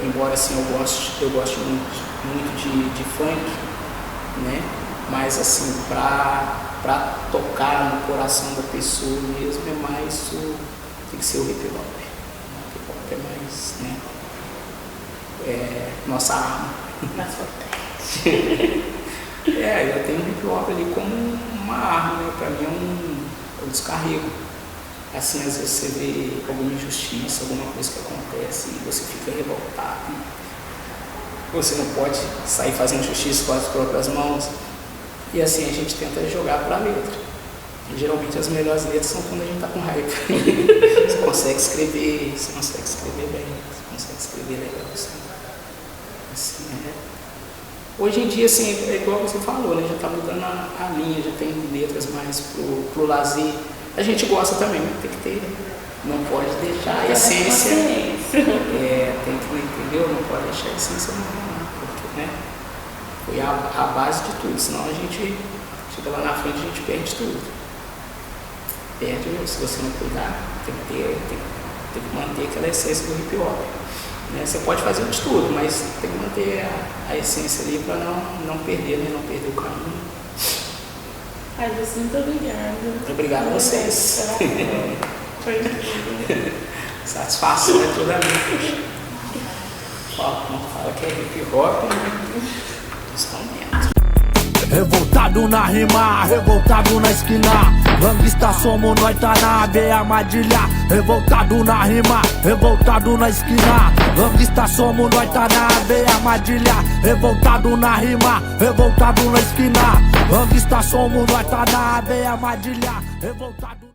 Embora assim, eu gosto muito de funk, né? Mas assim, pra tocar no coração da pessoa mesmo, é mais tem que ser o hip hop. O hip hop é mais, né? Nossa arma. Mais potente. Eu tenho o hip hop ali como uma arma, né? Pra mim é um descarrego. Assim, às vezes você vê alguma injustiça, alguma coisa que acontece e você fica revoltado. Você não pode sair fazendo justiça com as próprias mãos. E assim, a gente tenta jogar pra letra. E, geralmente as melhores letras são quando a gente tá com raiva. Você consegue escrever bem, você consegue escrever legal. Assim, Hoje em dia, assim, é igual você falou, né? Já tá mudando a linha, já tem letras mais pro lazer. A gente gosta também, mas tem que ter, não pode deixar a essência. Tem que, entendeu? Não pode deixar a essência não, porque, né? Foi a base de tudo, senão a gente chega lá na frente, a gente perde tudo. Perde, se você não cuidar, tem que manter aquela essência do hip hop. Né? Você pode fazer de tudo, mas tem que manter a essência ali para não perder, né? Não perder o caminho. Ai, você, muito obrigada. Obrigado a vocês. Foi incrível. Satisfação é toda minha. Não fala que é hip hop, estão dentro. Revoltado na rima, revoltado na esquina. Ganguista somos, nós tá na veia armadilha. Revoltado na rima, revoltado na esquina. Ganguista somos, nós tá na veia armadilha. Revoltado na rima, revoltado na esquina. Ganguista somos, nós tá na veia armadilha. Revoltado